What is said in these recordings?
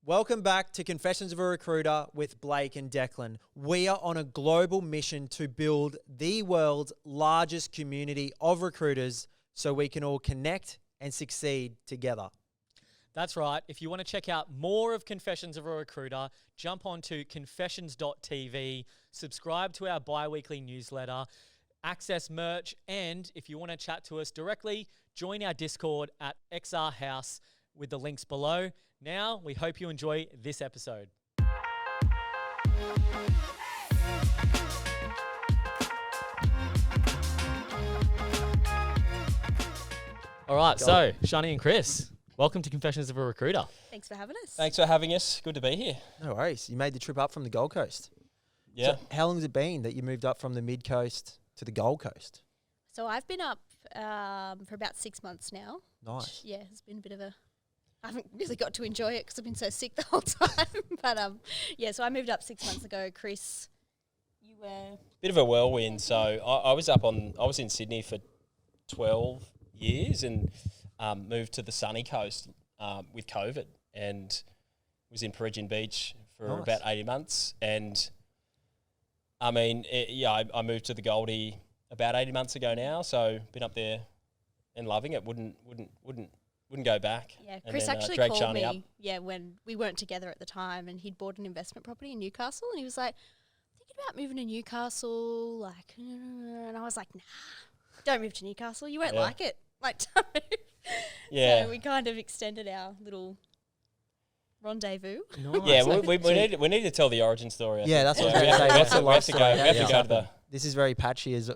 Welcome back to Confessions of a Recruiter with Blake and Declan. We are on a global mission to build the world's largest community of recruiters so we can all connect and succeed together. That's right. If you want to check out more of Confessions of a Recruiter, jump onto confessions.tv, subscribe to our bi-weekly newsletter, access merch, and if you want to chat to us directly, join our Discord at XR House with the links below. Now, we hope you enjoy this episode. All right, so Sharni and Kris, welcome to Confessions of a Recruiter. Thanks for having us. Thanks for having us. Good to be here. No worries. You made the trip up from the Gold Coast. Yeah. So how long has it been that you moved up from the Mid-Coast to the Gold Coast? So I've been up for about 6 months now. Nice. Yeah, it's been a bit of a... I haven't really got to enjoy it because I've been so sick the whole time. But yeah, so I moved up 6 months ago. Kris, you were... Bit of a whirlwind. So I was in Sydney for 12 years and moved to the sunny coast with COVID and was in Peregrine Beach for about 18 months. And I mean, I moved to the Goldie about 18 months ago now. So been up there and loving it. Wouldn't go back. Yeah, Kris actually called me, when we weren't together at the time, and he'd bought an investment property in Newcastle, and he was like, thinking about moving to Newcastle, and I was like, nah, don't move to Newcastle, you won't like it. Like, don't move. Yeah. So we kind of extended our little rendezvous. Nice. Yeah, we need to tell the origin story. Yeah, that's what I was we going to say. What's the life have to story? go. We have to go to the... This is very patchy, as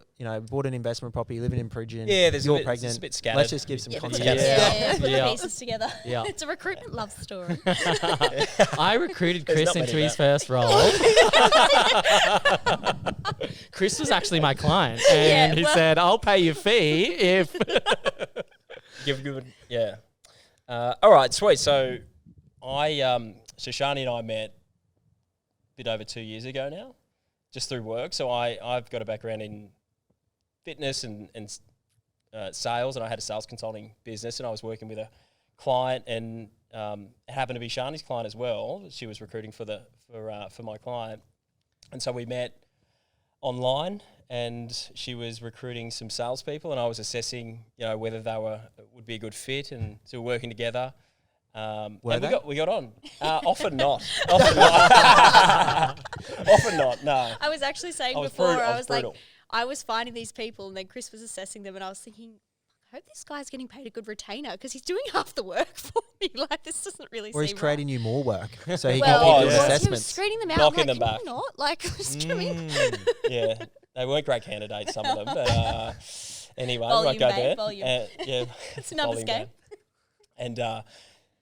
bought an investment property, living in Peregrine. Yeah, there's you're a bit, pregnant. it's a bit scattered. Let's just give some Put context. the pieces together. Yeah. It's a recruitment love story. I recruited There's Kris not many into his of first role. Kris was actually my client, and he said, I'll pay your fee if... Yeah. All right, sweet. So Sharni and I met a bit over 2 years ago now, just through work. So I've got a background in fitness and sales, and I had a sales consulting business, and I was working with a client, and it happened to be Sharni's client as well. She was recruiting for my client, and so we met online, and she was recruiting some salespeople, and I was assessing, whether they would be a good fit, and so we're working together. We got on. Often not. Often not. No. I was actually saying I was like, I was finding these people, and then Kris was assessing them, and I was thinking, I hope this guy's getting paid a good retainer because he's doing half the work for me. Like, this doesn't really seem right. Or he's creating you more work so he well, can give he you was assessments. screening them out. Knocking I'm like, them can back. you not? Like, just doing Yeah, they weren't great candidates, some of them, but anyway, we volume, won't go babe, there. volume. Yeah, It's a numbers game. And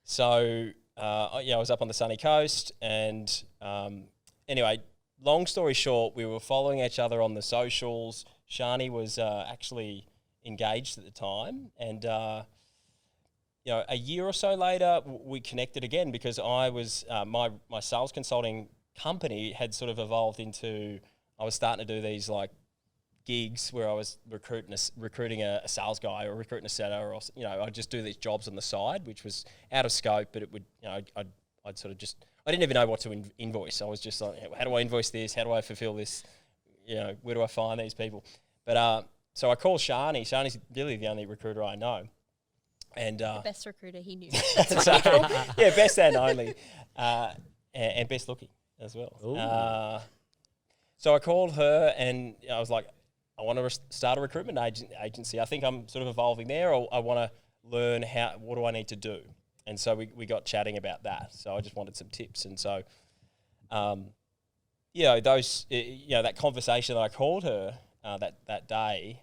so I was up on the sunny coast, and anyway, long story short, we were following each other on the socials. Sharni was actually engaged at the time, and a year or so later, we connected again because I was my sales consulting company had sort of evolved into, I was starting to do these like gigs where I was recruiting a sales guy or recruiting a setter, or I'd just do these jobs on the side, which was out of scope, but it would I'd sort of just, I didn't even know what to invoice. I was just like, how do I invoice this? How do I fulfill this? Where do I find these people? But so I called Sharni. Sharni's really the only recruiter I know. And the best recruiter he knew. Yeah, best and only. And best looking as well. So I called her, and I was like, I want to start a recruitment agency. I think I'm sort of evolving there, or I want to learn what do I need to do? And so we got chatting about that. So I just wanted some tips. And so, that conversation that I called her that day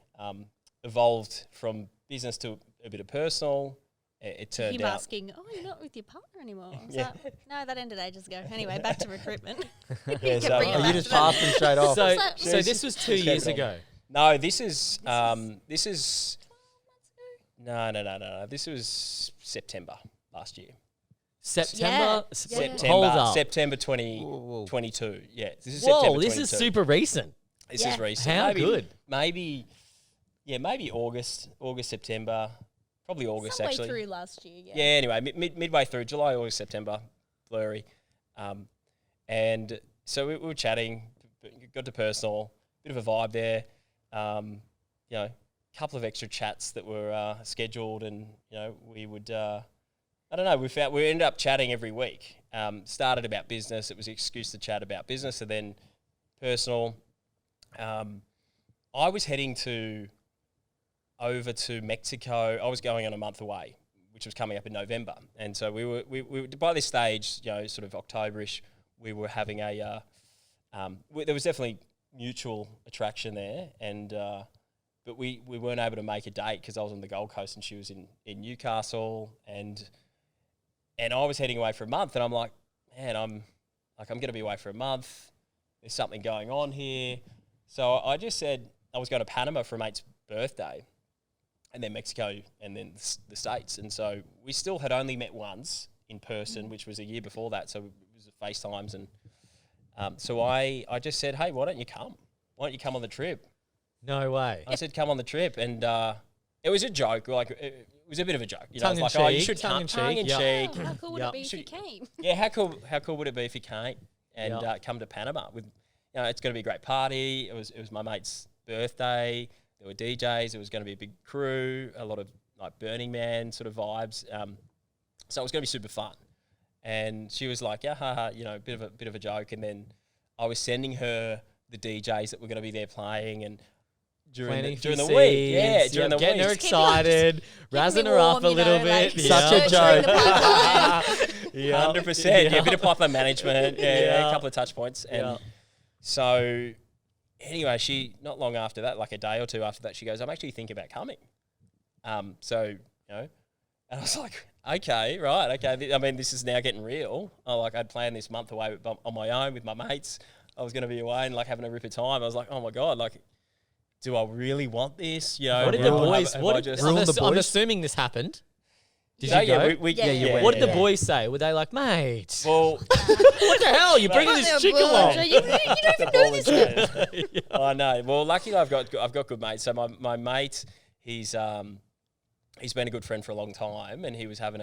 evolved from business to a bit of personal. It turned out... asking, you're not with your partner anymore. No, that ended ages ago. Anyway, back to recruitment. You just passed them straight off. So this was 2 years ago. No, this is no. This was September last year. September? Hold up. September 2022. Yeah, this is September 22. This is super recent. This is recent. How good? Maybe August, September. Probably August, Somewhere actually. through last year, Yeah, anyway, midway through, July, August, September. blurry. And so we were chatting, got to personal, bit of a vibe there. You know, a couple of extra chats that were scheduled, and you know, we would. I don't know. We ended up chatting every week. Started about business. It was an excuse to chat about business, and then personal. I was heading over to Mexico. I was going on a month away, which was coming up in November, and so we were by this stage, you know, sort of October-ish. We were having a. There was definitely mutual attraction there, and but we weren't able to make a date because I was on the Gold Coast and she was in Newcastle, and I was heading away for a month, and I'm like, man, I'm going to be away for a month. There's something going on here. So I just said I was going to Panama for a mate's birthday, and then Mexico, and then the States. And so we still had only met once in person, which was a year before that. So it was FaceTimes. And so I just said, hey, why don't you come? Why don't you come on the trip? No way. I said, come on the trip. And it was a joke. Like, it was a bit of a joke. You know, Tongue it's in like, cheek, you should tongue come. in Tongue in cheek, cheek. Oh, how cool would Yep. it be if you came? Yeah, how cool would it be if you came and come to Panama with, you know, it's going to be a great party. It was my mate's birthday. There were DJs. It was going to be a big crew, a lot of like Burning Man sort of vibes. So it was going to be super fun. And she was like, yeah, haha, you know, bit of a joke. And then I was sending her the DJs that were going to be there playing, and during the week, during the getting her week. excited, razzing her up a little bit. Such a joke. 100%. Yeah, a bit of pipeline management. Yeah, a couple of touch points. And so anyway, she, not long after that, like a day or two after that, she goes, I'm actually thinking about coming. So, you know, and I was like, okay, right, okay. I mean, this is now getting real. I'd planned this month away on my own with my mates. I was going to be away and like having a rip of time. I was like, oh my God, like, do I really want this? You know, What did the boys? I'm assuming this happened. Did you go? You went. What did the boys say? Were they like, mate? Well, what the hell? You're bringing this chick along. You don't even know this. I know. Well, luckily I've got good mates. So my mate, he's been a good friend for a long time, and he was having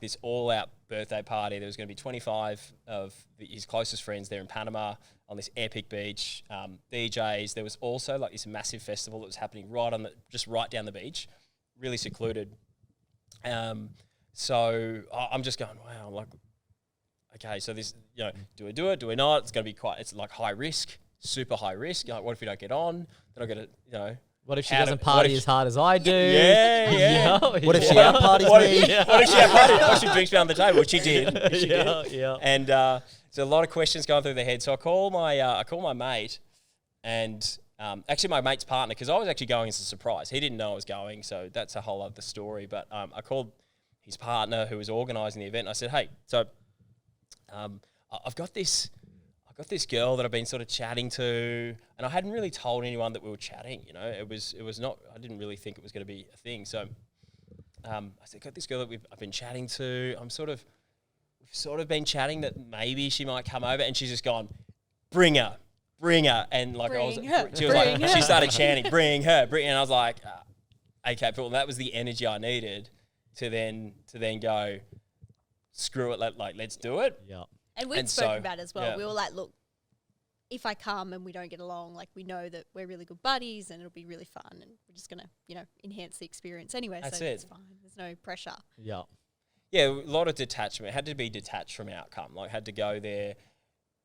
this all-out birthday party. There was going to be 25 of his closest friends there in Panama on this epic beach, DJs. There was also like this massive festival that was happening right down the beach, really secluded. So I'm just going, wow, like, okay, so this, you know, do we do it? Do we not? It's going to be it's like high risk, super high risk. Like, what if we don't get on? Then I got to, you know. What if she doesn't party as hard as I do? Yeah. What if she out parties me? What if she out parties? What if she drinks me on the table? Which she did. She did. Yeah. And so a lot of questions going through their head. So I call my mate, and actually my mate's partner, because I was actually going as a surprise. He didn't know I was going, so that's a whole other story. But I called his partner who was organising the event, and I said, hey, so I've got this girl that I've been sort of chatting to, and I hadn't really told anyone that we were chatting. You know, it was not. I didn't really think it was going to be a thing. So I said, got this girl that I've been chatting to. We've sort of been chatting that maybe she might come over, and she's just gone, bring her, and like she started chanting, bring her, and I was like, okay, cool. And that was the energy I needed to then go, screw it, let's do it. Yeah. And we'd spoken about it as well. Yeah. We were like, look, if I come and we don't get along, like, we know that we're really good buddies and it'll be really fun, and we're just going to, you know, enhance the experience anyway. That's so it. It's fine. There's no pressure. Yeah. Yeah, a lot of detachment. It had to be detached from outcome. Like, had to go there.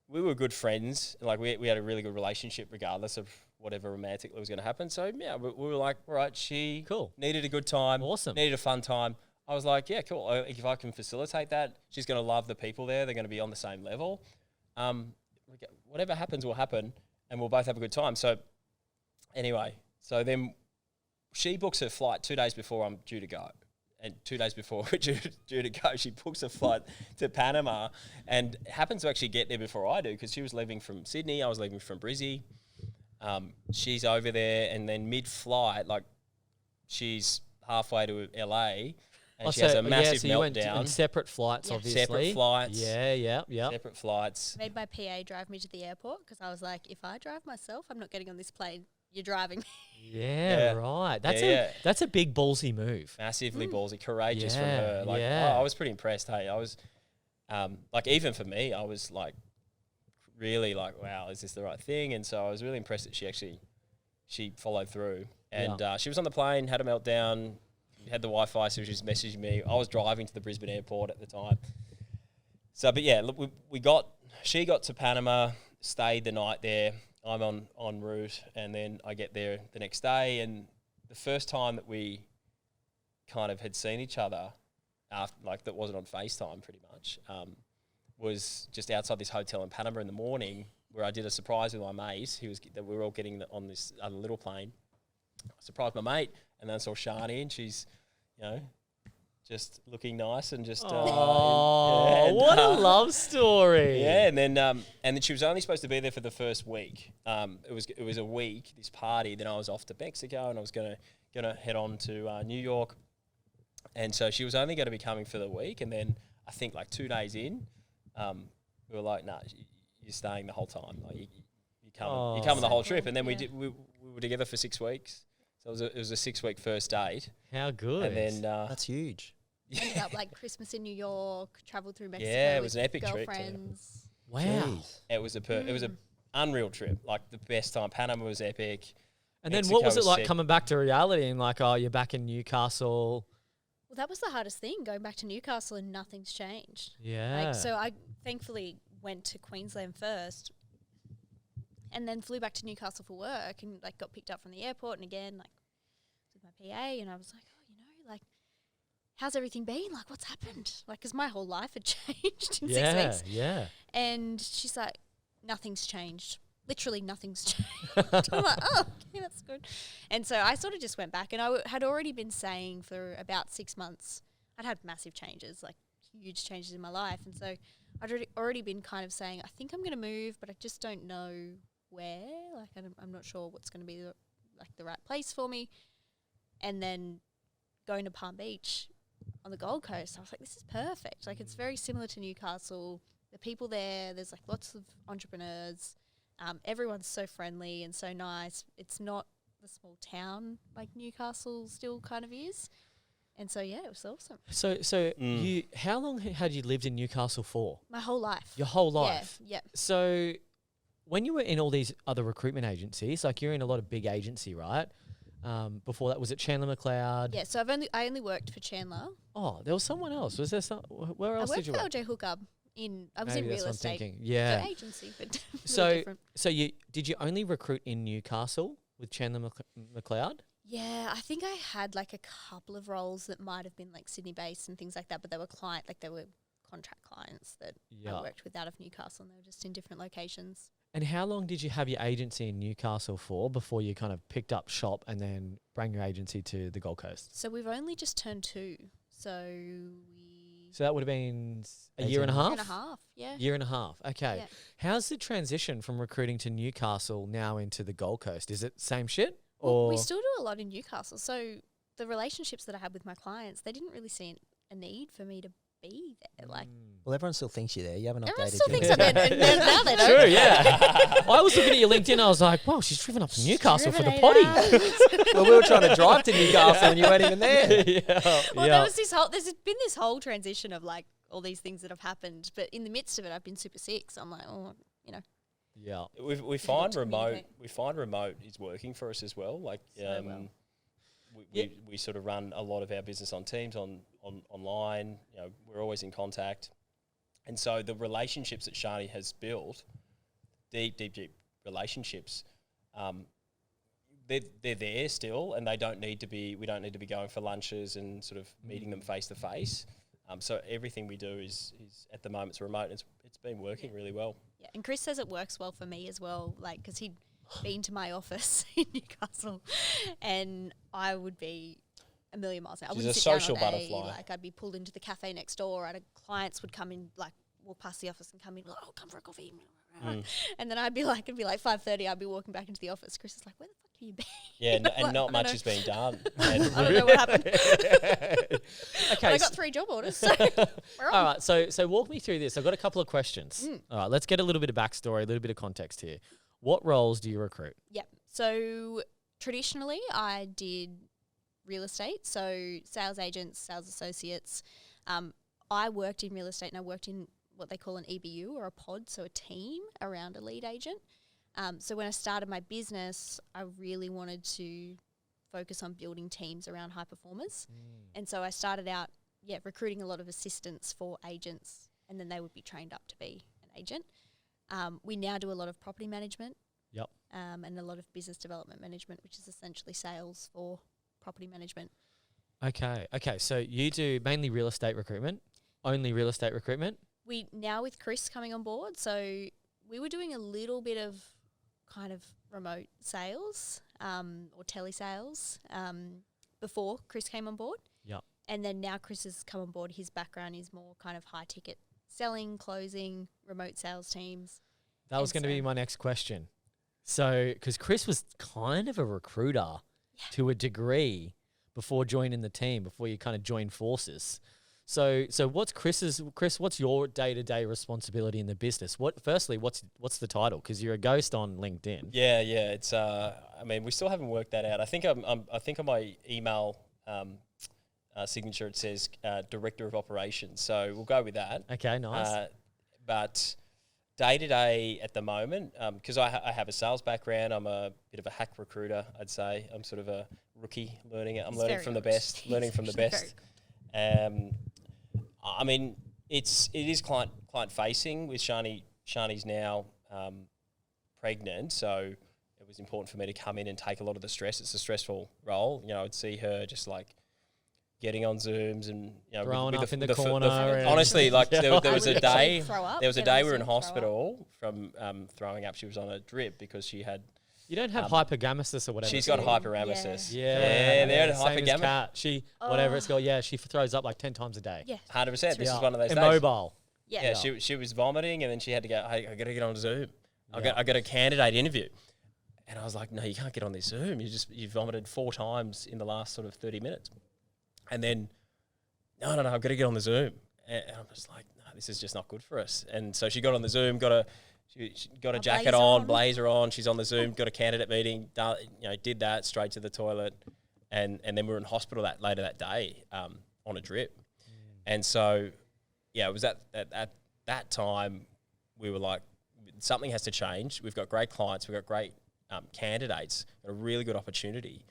We were good friends. Like, we had a really good relationship regardless of whatever romantically was going to happen. So, yeah, we were like, all right, she needed a good time. Awesome. Needed a fun time. I was like, yeah, cool. If I can facilitate that, she's going to love the people there. They're going to be on the same level. Whatever happens will happen, and we'll both have a good time. So anyway, so then she books her flight 2 days before I'm due to go. And 2 days before we're due to go, she books a flight to Panama and happens to actually get there before I do, because she was leaving from Sydney. I was leaving from Brizzy. She's over there, and then mid-flight, like, she's halfway to LA, and she has a massive so you went meltdown. on separate flights, obviously. Separate flights. Yeah. Separate flights. Made my PA drive me to the airport, because I was like, if I drive myself, I'm not getting on this plane. You're driving me. Yeah, right. That's a big ballsy move. Massively ballsy, courageous from her. Like, I was pretty impressed. Hey, I was like even for me, I was like really like, wow, is this the right thing? And so I was really impressed that she followed through. And she was on the plane, had a meltdown, had the Wi-Fi, so she was messaging me. I was driving to the Brisbane airport at the time. So, but yeah, look, she got to Panama, stayed the night there. I'm en route, and then I get there the next day. And the first time that we kind of had seen each other, after, like that wasn't on FaceTime pretty much, was just outside this hotel in Panama in the morning, where I did a surprise with my mate. That we were all getting on this other little plane. I surprised my mate, and then I saw Sharni, and she's, just looking nice and just. What a love story! Yeah, and then she was only supposed to be there for the first week. It was a week, this party. Then I was off to Mexico, and I was gonna head on to New York, and so she was only going to be coming for the week. And then I think like 2 days in, we were like, "Nah, you're staying the whole time. Like you come the whole trip." And then we were together for 6 weeks. So it was a 6-week first date. How good! And then That's huge. Ended up like Christmas in New York, travelled through Mexico. Yeah, it was with an epic trip. girlfriends. Wow, Jeez. It was an unreal trip. Like the best time. Panama was epic. And then Mexico what was it like sick. coming back to reality and like, oh, you're back in Newcastle? Well, that was the hardest thing, going back to Newcastle and nothing's changed. Yeah. Like, so I thankfully went to Queensland first, and then flew back to Newcastle for work, and like got picked up from the airport, and again like with my PA, and I was like, oh, like, how's everything been? Like, what's happened? Like, because my whole life had changed in 6 weeks. Yeah. And she's like, nothing's changed. Literally nothing's changed. I'm like, oh, okay, that's good. And so I sort of just went back, and I had already been saying for about 6 months, I'd had massive changes, like huge changes in my life. And so I'd already been kind of saying, I think I'm going to move, but I just don't know where. Like, I'm not sure what's going to be the right place for me. And then going to Palm Beach on the Gold Coast, I was like, this is perfect. Like, it's very similar to Newcastle. The people there's like lots of entrepreneurs. Everyone's so friendly and so nice. It's not the small town like Newcastle still kind of is. And so, yeah, it was awesome. So how long had you lived in Newcastle for? My whole life. Your whole life? Yeah. So when you were in all these other recruitment agencies, like you're in a lot of big agency, right? Before that, was it Chandler McLeod? Yeah, so I only worked for Chandler. Oh, there was someone else. Was there some? Where else did you work? I worked for LJ Hookup. I was Maybe in that's real what I'm estate. thinking. Yeah. So agency, but So different. Did you only recruit in Newcastle with Chandler McLeod? Yeah, I think I had like a couple of roles that might have been like Sydney based and things like that, but they were they were contract clients that I worked with out of Newcastle, and they were just in different locations. And how long did you have your agency in Newcastle for before you kind of picked up shop and then bring your agency to the Gold Coast? So we've only just turned 2. So that would have been a year and a half? Year and a half, yeah. Year and a half, okay. Yeah. How's the transition from recruiting to Newcastle now into the Gold Coast? Is it same shit? Well, Or we still do a lot in Newcastle. So the relationships that I had with my clients, they didn't really see a need for me to be there. Like, Well, everyone still thinks you're there. You haven't everyone updated still your thinks I'm there, and now they don't. True, yeah. I was looking at your LinkedIn, I was like, wow, she's driven up to Newcastle for the Driven potty. 8 hours. Well, we were trying to drive to Newcastle and you weren't even there. Well, there's been this whole transition of like all these things that have happened, but in the midst of it, I've been super sick. So I'm like, Yeah. We find to remote. communicate. We find remote is working for us as well. Like well. we sort of run a lot of our business on Teams online. You know, we're always in contact, and so the relationships that Sharni has built, deep relationships, they're there still, and they don't need to be. We don't need to be going for lunches and sort of meeting them face to face. So everything we do is at the moment it's remote. And it's been working really well. yeah. And Chris says it works well for me as well, like because he'd been to my office in Newcastle, and I would be a million miles an hour. I She's wouldn't a sit down social all day. butterfly. Like I'd be pulled into the cafe next door, and clients would come in, like walk past the office and come in, like, oh, come for a coffee. And then it'd be like 5:30. I'd be walking back into the office. Chris is like, where the fuck have you been? Yeah, and Like, not I much don't has been done. I don't know what happened. Okay. But I got 3 job orders, so we're on. All right, so walk me through this. I've got a couple of questions. All right, let's get a little bit of backstory, a little bit of context here. What roles do you recruit? Yep. So traditionally, I did real estate, so sales agents, sales associates. I worked in real estate, and I worked in what they call an EBU or a pod, so a team around a lead agent. So when I started my business, I really wanted to focus on building teams around high performers. And so I started out, recruiting a lot of assistants for agents, and then they would be trained up to be an agent. We now do a lot of property management. Yep. And a lot of business development management, which is essentially sales for property management. Okay. So you do mainly real estate recruitment, only real estate recruitment? We now with Kris coming on board, so we were doing a little bit of kind of remote sales or telesales before Kris came on board. Yep. And then now Kris has come on board. His background is more kind of high ticket selling, closing, remote sales teams. That was going to be my next question. So, because Kris was kind of a recruiter to a degree before joining the team, before you kind of joined forces. So what's Kris, what's your day-to-day responsibility in the business? Firstly, what's the title? Because you're a ghost on LinkedIn. Yeah. It's I mean, we still haven't worked that out. I think I think on my email signature it says Director of Operations. So we'll go with that. Okay, nice. But day to day at the moment, because I have a sales background, I'm a bit of a hack recruiter. I'd say I'm sort of a rookie learning it. I'm learning from the best. Learning from the best. I mean, it is client facing with Sharni. Sharni's now pregnant, so it was important for me to come in and take a lot of the stress. It's a stressful role. You know, I'd see her just like getting on Zooms and throwing up in the corner. Honestly, like there was a day. There was a day we were in hospital from throwing up. She was on a drip because she had. You don't have hypergamesis or whatever. She's got hyperemesis. Yeah, they're same as hypergamesis. Kat. She whatever it's called. Yeah, she throws up like 10 times a day. Yeah, 100%. This is one of those days. Immobile. Yeah. She was vomiting and then she had to go. Hey, I got to get on Zoom. I got a candidate interview, and I was like, no, you can't get on this Zoom. You vomited 4 times in the last sort of 30 minutes, and then no, I've got to get on the Zoom, and I'm just like, no, this is just not good for us. And so she got on the Zoom, she got a jacket on, blazer on. She's on the Zoom, got a candidate meeting. Did that straight to the toilet, and then we were in hospital later that day on a drip. And so, it was at that time we were like, something has to change. We've got great clients, we've got great candidates, got a really good opportunity,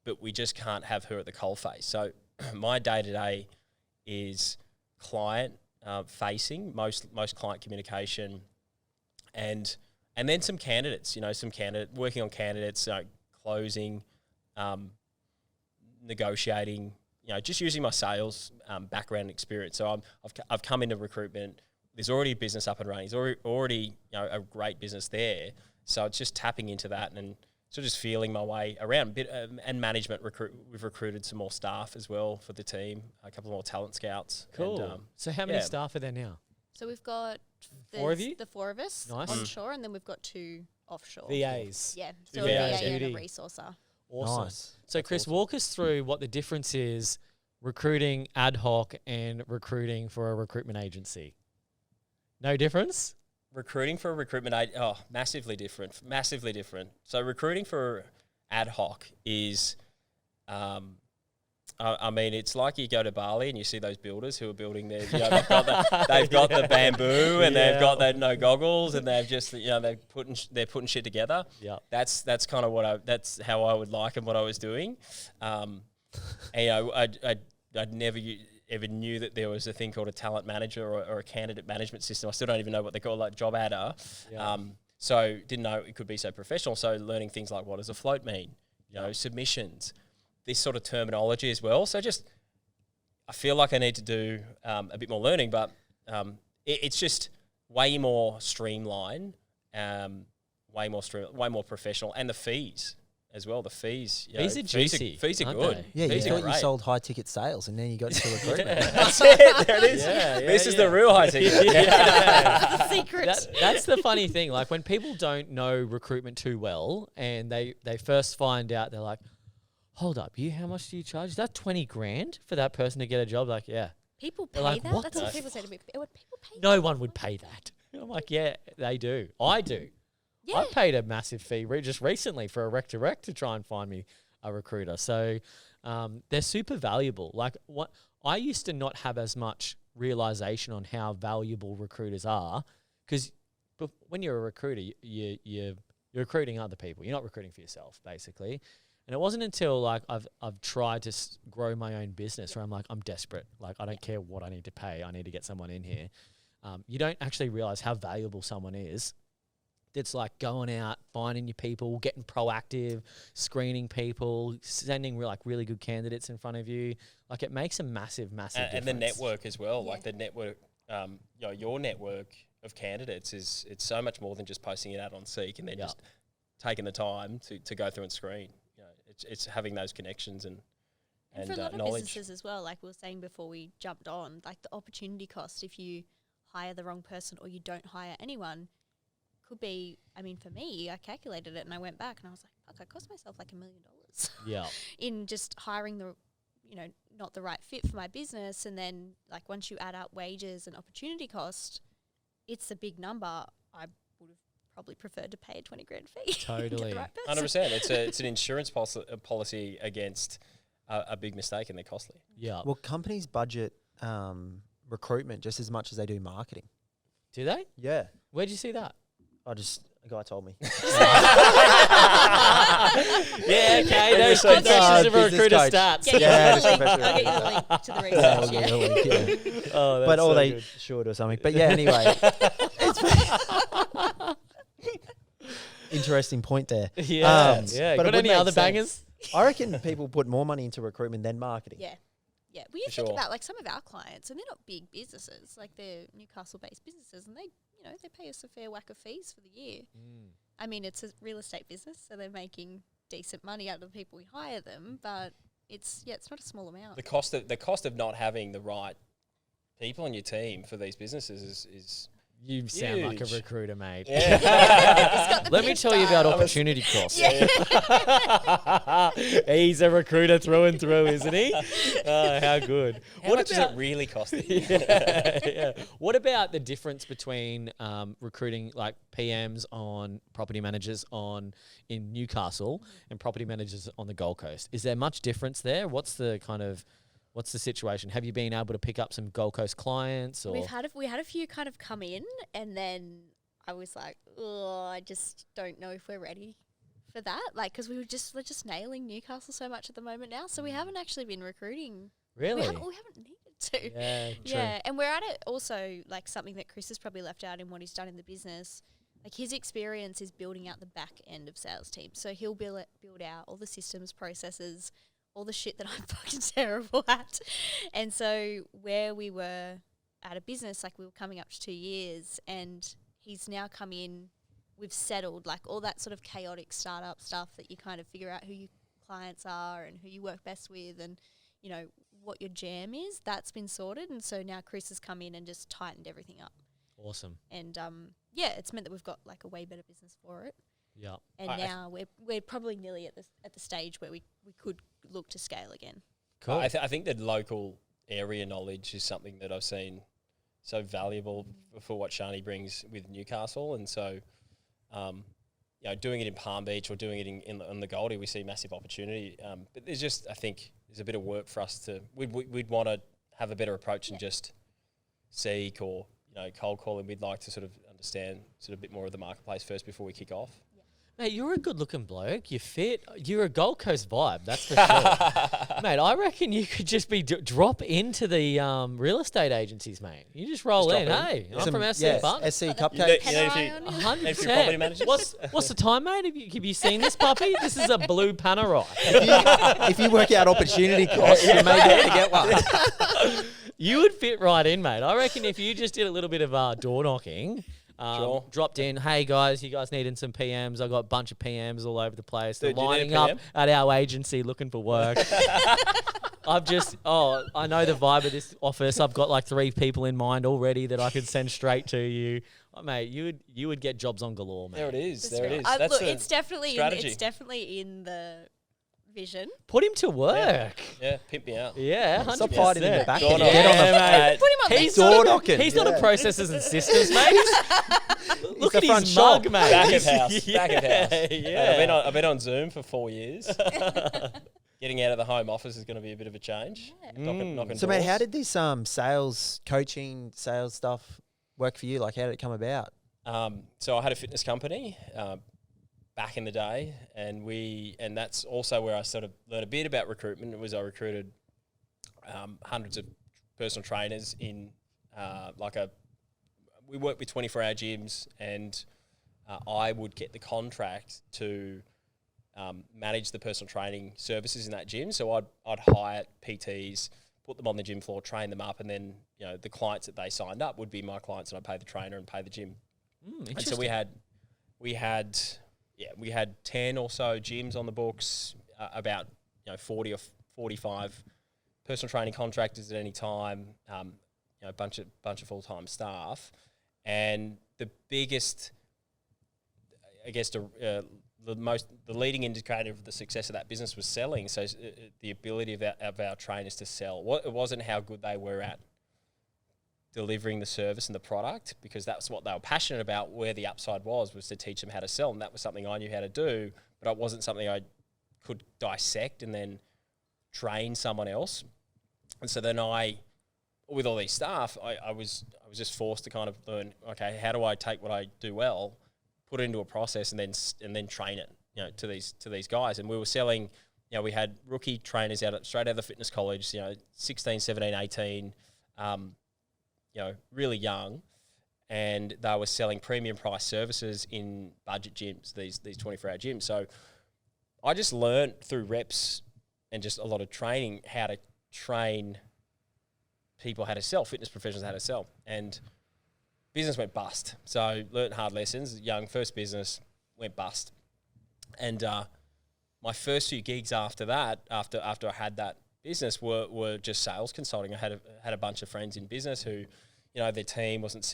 but we just can't have her at the coalface. So my day to day is client facing, most client communication. And then some candidates, working on candidates, closing, negotiating, just using my sales background and experience. So I've come into recruitment. There's already a business up and running. There's already a great business there. So it's just tapping into that and sort of just feeling my way around a bit. And management, we've recruited some more staff as well for the team, a couple more talent scouts. Cool. And, so how many staff are there now? So we've got 4 of you? the 4 of us onshore, and then we've got 2 offshore. VAs. Yeah, Two so a VAs. VA and a Beauty. resourcer. Awesome. Nice. So Kris, walk us through what the difference is recruiting ad hoc and recruiting for a recruitment agency. No difference? Recruiting for a recruitment massively different. So recruiting for ad hoc is, I mean, it's like you go to Bali and you see those builders who are building their, they've got the bamboo and they've got the no goggles and they've just, they're putting shit together. Yeah, that's kind of that's how I would like and what I was doing. And, I'd never ever knew that there was a thing called a talent manager or a candidate management system. I still don't even know what they call like job adder. Yeah. So didn't know it could be so professional. So learning things like what does a float mean, submissions, this sort of terminology as well. So I feel like I need to do a bit more learning, but it's just way more streamlined, way more professional, and the fees as well. The fees, fees are juicy. Fees are aren't good. they? Yeah, Fees you are thought you great. sold high ticket sales, and then you got into recruitment. That's it. There it is. Yeah, This is the real high ticket. The secret. That's the funny thing. Like when people don't know recruitment too well and they first find out, they're like, hold up, how much do you charge? Is that 20 grand for that person to get a job? Like, yeah. People They're pay like, that? what That's the what people say to me. Would people pay No one would pay that. I'm like, yeah, they do. I do. Yeah. I paid a massive fee just recently for a rec to rec to try and find me a recruiter. So they're super valuable. Like what I used to not have as much realization on how valuable recruiters are. Because when you're a recruiter, you're recruiting other people. You're not recruiting for yourself, basically. And it wasn't until like I've tried to grow my own business where I'm like, I'm desperate. Like, I don't care what I need to pay. I need to get someone in here. You don't actually realize how valuable someone is. It's like going out, finding your people, getting proactive, screening people, sending really good candidates in front of you. Like, it makes a massive difference. And the network as well. Yeah. Like the network, your network of candidates it's so much more than just posting it out on Seek and then just taking the time to go through and screen. It's having those connections and for a lot of knowledge. businesses as well, like we were saying before we jumped on, like the opportunity cost if you hire the wrong person or you don't hire anyone could be, I mean, for me, I calculated it and I went back and I was like, fuck, I cost myself like $1 million in just hiring the, not the right fit for my business. And then like once you add up wages and opportunity cost, it's a big number. I would have probably preferred to pay a 20 grand fee. Totally. 100%. It's an insurance policy against a big mistake, and they're costly. Yeah. Well, companies budget recruitment just as much as they do marketing. Do they? Yeah. Where'd you see that? A guy told me. Yeah, okay. Those confessions of a business recruiter coach. stats. Yeah, Yeah, I'll get you the link to the research. Yeah, we'll get the link, yeah. Oh, that's But so or they good. should or something. But yeah, anyway. Interesting point there. Yeah, But yeah. it Got would any make other sense. bangers? I reckon people put more money into recruitment than marketing. Yeah. Yeah. Well, you For think sure. about like some of our clients, and they're not big businesses, like they're Newcastle-based businesses, and they pay us a fair whack of fees for the year. I mean, it's a real estate business, so they're making decent money out of the people we hire them, but it's not a small amount. The cost of not having the right people on your team for these businesses is You sound like a huge. recruiter, mate. Yeah. Let me tell you about opportunity costs. He's a recruiter through and through, isn't he? Oh, how good. How much does it really cost you? Yeah. What about the difference between recruiting like PMs on property managers in Newcastle and property managers on the Gold Coast? Is there much difference there? What's the situation? Have you been able to pick up some Gold Coast clients? Or We had a few kind of come in, and then I was like, oh, I just don't know if we're ready for that. Like, because we're just nailing Newcastle so much at the moment now, so we haven't actually been recruiting. Really? We haven't needed to. Yeah, true. Yeah, and we're at it also, like something that Kris has probably left out in what he's done in the business. Like his experience is building out the back end of sales teams. So he'll build out all the systems, processes, all the shit that I'm fucking terrible at. And so where we were at a business, like we were coming up to 2 years, and he's now come in, we've settled like all that sort of chaotic startup stuff that you kind of figure out who your clients are and who you work best with and, what your jam is. That's been sorted. And so now Kris has come in and just tightened everything up. Awesome. And it's meant that we've got like a way better business for it. Yeah. And now we're probably nearly at the stage where we could look to scale again. Cool. I think that local area knowledge is something that I've seen so valuable for what Sharni brings with Newcastle. And so, doing it in Palm Beach or doing it in the Goldie, we see massive opportunity. But I think there's a bit of work for us we'd want to have a better approach and just seek or, cold calling. We'd like to sort of understand sort of a bit more of the marketplace first before we kick off. Mate, you're a good-looking bloke. You're fit. You're a Gold Coast vibe, that's for sure. Mate, I reckon you could just be drop into the real estate agencies, mate. You just roll Just in. drop in. Hey, I'm Some- from SC yeah, Bun. SC Cupcakes. If you're property 100%. managers. What's the time, mate? Have you seen this puppy? This is a blue Panerai. If you work out opportunity costs, you may be able to get one. You would fit right in, mate. I reckon if you just did a little bit of door knocking, Sure. dropped in, hey guys, you guys needing some PMs? I got a bunch of PMs all over the place. They're Dude, do you need a lining up PM? at our agency looking for work. I know the vibe of this office. I've got like 3 people in mind already that I could send straight to you. Oh, mate, you would get jobs on galore, mate. There it is. That's There it right. is. That's look, the it's definitely strategy. in the vision. Put him to work. Yeah, pimp me out. Yeah, 100%. Stop hiding in the back. Door and knocking. get on the mate. Put him on He's LinkedIn. door not, knocking. he's not a Yeah. processes and systems, mate. Look the at front his shop. mug, mate. Back of house. Back of house. Yeah. I've been on Zoom for 4 years. getting out of the home office is going to be a bit of a change. Knocking So, mate, doors. how did this sales coaching, sales stuff work for you? Like, how did it come about? So I had a fitness company back in the day, and that's also where I sort of learned a bit about recruitment. It was I recruited hundreds of personal trainers in we worked with 24-hour gyms, and I would get the contract to manage the personal training services in that gym. So I'd hire PTs, put them on the gym floor, train them up, and then the clients that they signed up would be my clients, and I'd pay the trainer and pay the gym. And so we had 10 or so gyms on the books, about 40 or 45 personal training contractors at any time, a bunch of full-time staff. And the biggest, I guess, the leading indicator of the success of that business was selling. So the ability of our trainers to sell. It wasn't how good they were at delivering the service and the product, because that's what they were passionate about. Where the upside was to teach them how to sell, and that was something I knew how to do, but it wasn't something I could dissect and then train someone else. And so then with all these staff, I was just forced to kind of learn, okay, how do I take what I do well, put it into a process, and then train it, to these guys. And we were selling, we had rookie trainers straight out of the fitness college, 16, 17, 18, really young, and they were selling premium price services in budget gyms, these 24-hour gyms. So I just learned through reps and just a lot of training how to train people how to sell, fitness professionals how to sell. And business went bust. So learned hard lessons. First business went bust. And my first few gigs after that, after I had that business, were just sales consulting. I had a bunch of friends in business who, their team wasn't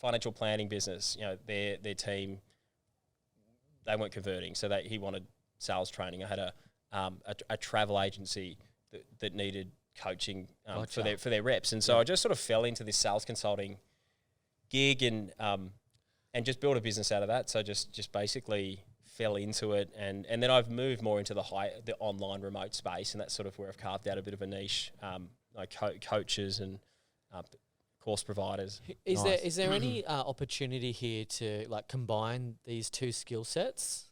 financial planning business. Their team, they weren't converting, so he wanted sales training. I had a travel agency that needed coaching for their reps, and so I just sort of fell into this sales consulting gig and just built a business out of that. So just basically fell into it, and then I've moved more into the online remote space, and that's sort of where I've carved out a bit of a niche, like coaches and course providers. Is there any opportunity here to like combine these two skill sets,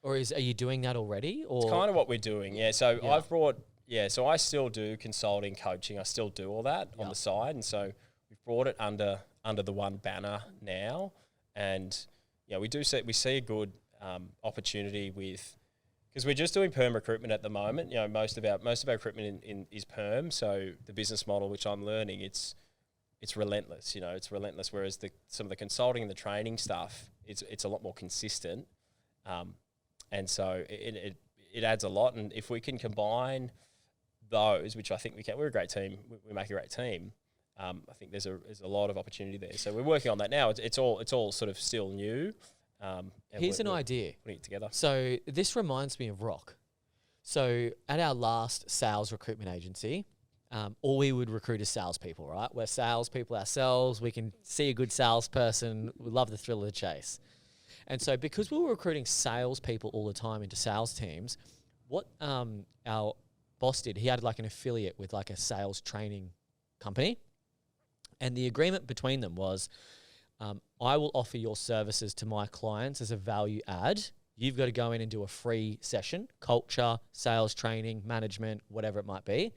or are you doing that already? Or it's kind of what we're doing, yeah. So I've brought. Yeah, so I still do consulting, coaching. I still do all that on the side, and so we've brought it under the one banner now. And we see a good opportunity because we're just doing perm recruitment at the moment. Most of our recruitment is perm. So the business model, which I'm learning, it's relentless. It's relentless. Whereas some of the consulting and the training stuff, it's a lot more consistent, and so it adds a lot. And if we can combine those, which I think we can, we're a great team. We make a great team. I think there's a lot of opportunity there. So we're working on that now. It's all sort of still new. Here's an idea. Putting it together. So this reminds me of Rock. So at our last sales recruitment agency, all we would recruit is salespeople, right? We're salespeople ourselves. We can see a good salesperson. We love the thrill of the chase. And so because we were recruiting salespeople all the time into sales teams, what our boss did, he had like an affiliate with like a sales training company. And the agreement between them was, I will offer your services to my clients as a value add. You've got to go in and do a free session, culture, sales training, management, whatever it might be.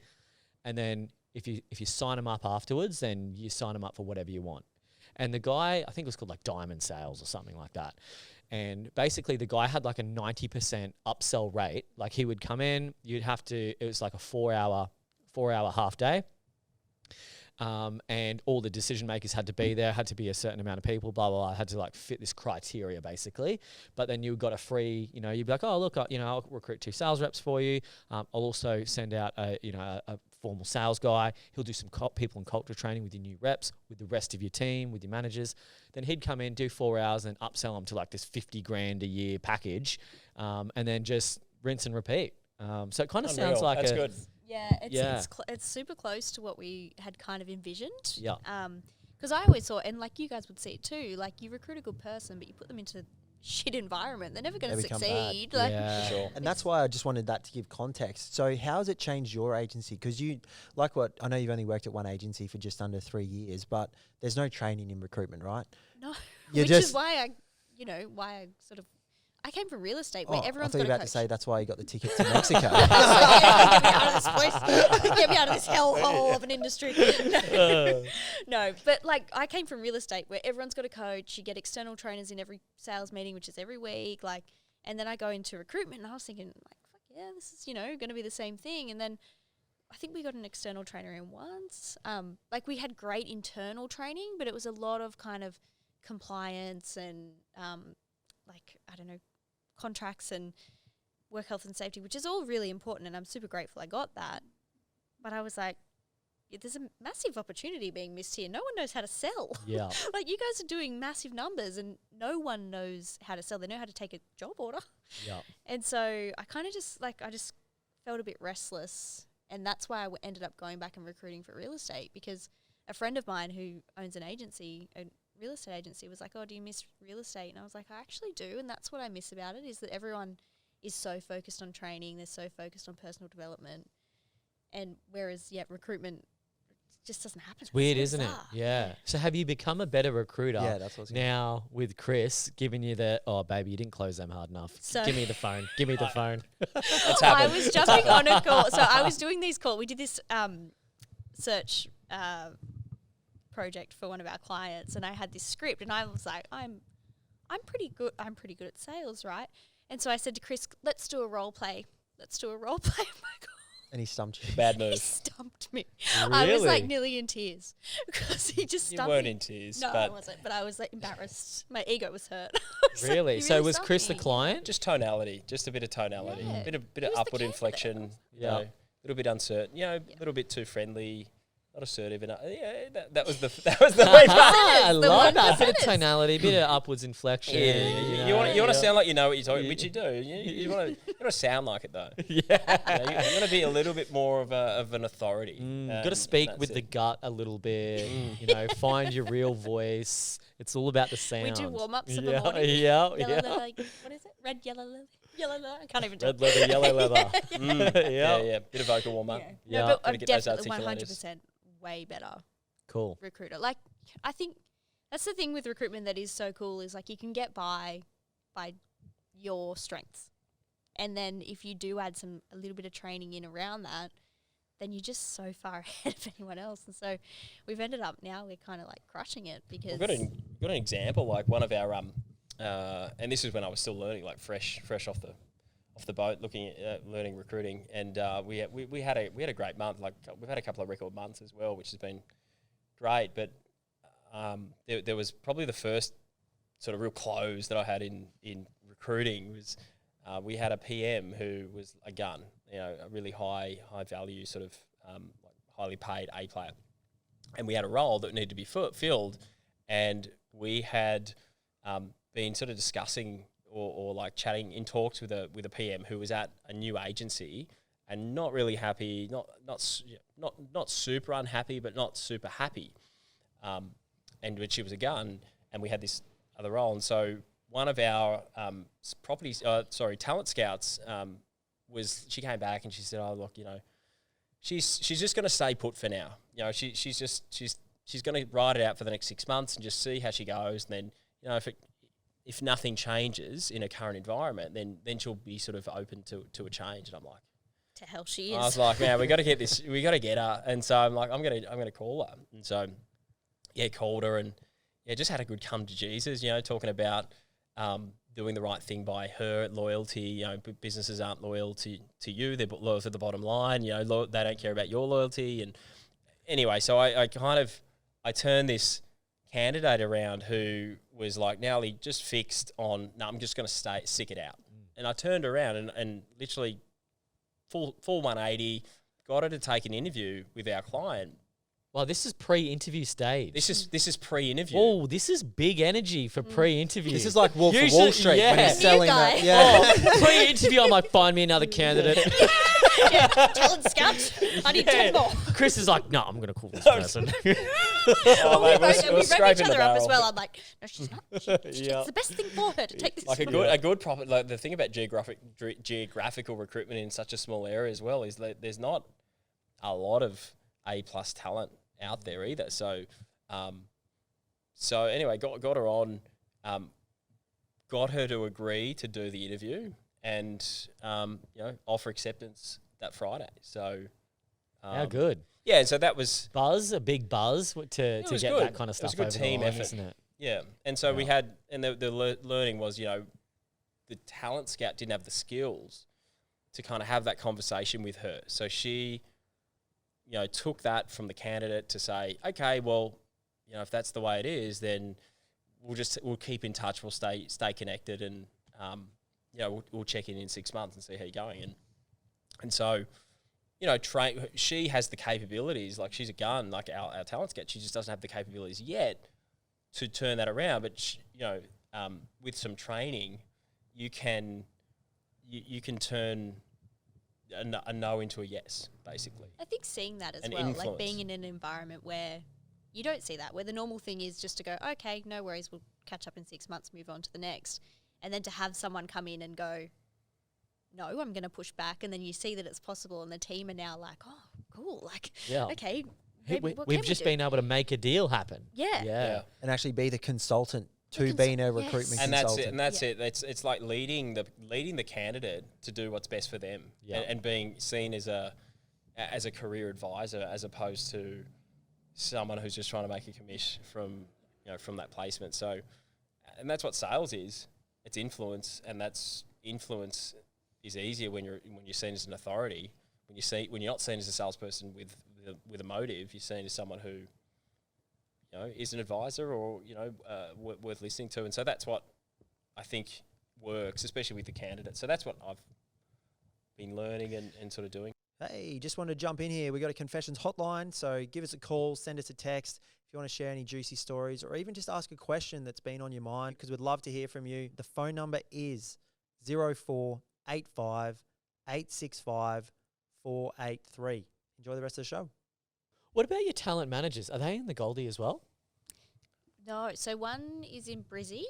And then if you sign them up afterwards, then you sign them up for whatever you want. And the guy, I think it was called like Diamond Sales or something like that. And basically the guy had like a 90% upsell rate. Like he would come in, it was like a 4 hour half day. And all the decision makers had to be there, had to be a certain amount of people, blah, blah, blah, had to like fit this criteria basically. But then you got a free, you'd be like, oh, look, I'll recruit 2 sales reps for you. I'll also send out a formal sales guy. He'll do some people and culture training with your new reps, with the rest of your team, with your managers. Then he'd come in, do 4 hours and upsell them to like this $50,000 a year package. And then just rinse and repeat. So it kind of sounds like that's good. Yeah, it's super close to what we had kind of envisioned. Yeah. Because I always thought, and like you guys would see it too, like you recruit a good person, but you put them into shit environment, they're never going They to become succeed. bad. Like, Yeah. Sure. And that's why I just wanted that to give context. So how has it changed your agency? Because I know you've only worked at one agency for just under 3 years, but there's no training in recruitment, right? no, You're which just- is why I came from real estate where I everyone's thought you got were a about to coach. say that's why you got the ticket to Mexico. Get me out of this place. Get me out of this hellhole of an industry. No, but like I came from real estate where everyone's got a coach. You get external trainers in every sales meeting, which is every week. Like, and then I go into recruitment, and I was thinking, like, fuck yeah, this is going to be the same thing. And then I think we got an external trainer in once. Like we had great internal training, but it was a lot of kind of compliance and like I don't know, contracts and work health and safety, which is all really important, and I'm super grateful I got that. But I was like, there's a massive opportunity being missed here. No one knows how to sell. Yeah. Like you guys are doing massive numbers and no one knows how to sell. They know how to take a job order. Yeah. And so I kind of just felt a bit restless, and that's why I ended up going back and recruiting for real estate, because a friend of mine who owns an agency, a real estate agency, was like, oh, do you miss real estate? And I was like, I actually do, and that's what I miss about it, is that everyone is so focused on training, they're so focused on personal development, and whereas, recruitment just doesn't happen. It's weird, so isn't it? bizarre. Yeah. So have you become a better recruiter Yeah, that's what I was gonna now with Kris giving you the, oh, baby, you didn't close them hard enough. So- Give me the phone. Give me the phone. What's I happened? was jumping on a call. So I was doing these calls. We did this search project for one of our clients, and I had this script, and I was like, I'm pretty good. I'm pretty good at sales, right? And so I said to Kris, let's do a role play. Let's do a role play. Oh my God. And he stumped you. Bad He move. stumped me. I was like Really? nearly in tears because he just You stumped weren't me. in tears, No, I but wasn't. But I was like embarrassed. My ego was hurt. I was like, Really? "You So was stumped Kris the me." client? just tonality, just a bit of tonality, Yeah. bit of Who's the upward candidate? inflection. Yeah. A little bit uncertain. A little bit too friendly, not assertive enough. Yeah, that was the way. I the love one that. Bit of percenters. tonality, bit of upwards inflection. You want to yeah. sound like you know what you're talking, which you do. You want to sound like it though. Yeah. You want to be a little bit more of an authority. Got to speak that's with it. the gut a little bit. Find your real voice. It's all about the sound. We do warm-ups in the Yeah, morning. yeah, Yellow yeah. leather, what is it? Red, yellow leather. Yellow leather. I can't even do Red it. leather, yellow leather. Yeah. Bit of vocal warm up. Yeah. Yeah. No, but Gotta I'm get those definitely articulators. 100% way better Cool. recruiter. Like, I think that's the thing with recruitment that is so cool, is like you can get by your strengths. And then if you do add a little bit of training in around that, then you're just so far ahead of anyone else. And so we've ended up now, we're kind of like crushing it because We've got an example, like one of our and this is when I was still learning, like fresh off the boat, looking at learning recruiting, and we had a great month. Like we've had a couple of record months as well, which has been great. But there was probably the first sort of real close that I had in recruiting was we had a PM who was a gun, a really high value sort of like highly paid A player, and we had a role that needed to be filled, and we had been sort of discussing or like chatting in talks with a PM who was at a new agency and not really happy, not super unhappy, but not super happy, and when she was a gun, and we had this other role, and so one of our talent scouts she came back and she said, oh look, she's just going to stay put for now. She's going to ride it out for the next 6 months and just see how she goes, and then if nothing changes in her current environment, then she'll be sort of open to a change. And I'm like, to hell she I is. was like, man, we got to get this, we got to get her. And so I'm like, I'm gonna call her. And so called her and just had a good come to Jesus. Talking about doing the right thing by her, loyalty. Businesses aren't loyal to you; they're loyal to the bottom line. They don't care about your loyalty. And anyway, so I turned this candidate around who was like nearly just fixed on, no, I'm just going to stick it out. And I turned around and literally full 180, got her to take an interview with our client. Well, this is pre-interview stage. This is pre-interview. Oh, this is big energy for pre-interview. This is like Wolf of Usually- Wall Street when yeah. he's selling guy. that. Yeah. Oh, pre-interview, I'm like, find me another candidate. Talent scout. I need 10 more. Chris is like, no, I'm going to call this person. Oh, mate, we we're wrote each scraping the other up as barrel. well. I'm like, no, she's not. It's the best thing for her to take this. Like a good profit. Like the thing about geographical recruitment in such a small area as well is that there's not a lot of A+ talent out there either. So, anyway, got her on, got her to agree to do the interview, and offer acceptance that Friday. So, How good. Yeah, and so that was A big buzz to get good. that kind of stuff It was a good over team the line, effort. isn't it? Yeah, and so we had, and the learning was, the talent scout didn't have the skills to kind of have that conversation with her. So she, took that from the candidate to say, okay, well, if that's the way it is, then we'll keep in touch, we'll stay connected, and we'll check in 6 months and see how you're going. And so, she has the capabilities, like she's a gun, like our talent scout. She just doesn't have the capabilities yet to turn that around. But with some training, you can turn a no into a yes, basically. I think seeing that as An well, influence. like being in an environment where you don't see that, where the normal thing is just to go, okay, no worries, we'll catch up in 6 months, move on to the next. And then to have someone come in and go, no, I'm going to push back. And then you see that it's possible, and the team are now like, oh, cool. Like, okay, maybe what We've can just we do? been able to make a deal happen. Yeah. And actually be the consultant to being a recruitment And consultant. that's it. It's like leading the candidate to do what's best for them, and being seen as a career advisor, as opposed to someone who's just trying to make a commish from that placement. So, and that's what sales is. It's influence, and that's influence is easier when you're seen as an authority. When you're not seen as a salesperson with a motive, you're seen as someone who is an advisor or worth listening to. And so that's what I think works, especially with the candidate. So that's what I've been learning and sort of doing. Hey, just wanted to jump in here. We got a confessions hotline, so give us a call, send us a text if you want to share any juicy stories, or even just ask a question that's been on your mind, because we'd love to hear from you. The phone number is 0485 865 483. Enjoy the rest of the show. What about your talent managers? Are they in the Goldie as well? No, so one is in Brizzy.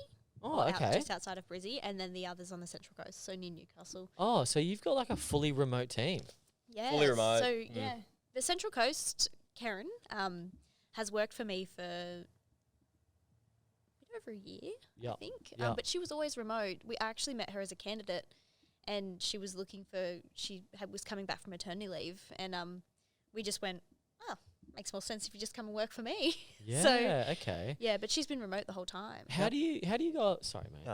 Oh, okay. Just outside of Brizzy, and then the other's on the Central Coast, so near Newcastle. Oh, so you've got like a fully remote team. Yeah. Fully remote. So, the Central Coast, Karen, has worked for me for a bit over a year, I think. But she was always remote. I actually met her as a candidate, and she was was coming back from maternity leave, and we just went, oh, makes more sense if you just come and work for me. Yeah, So, okay. yeah, but she's been remote the whole time. How do you go? Sorry, mate.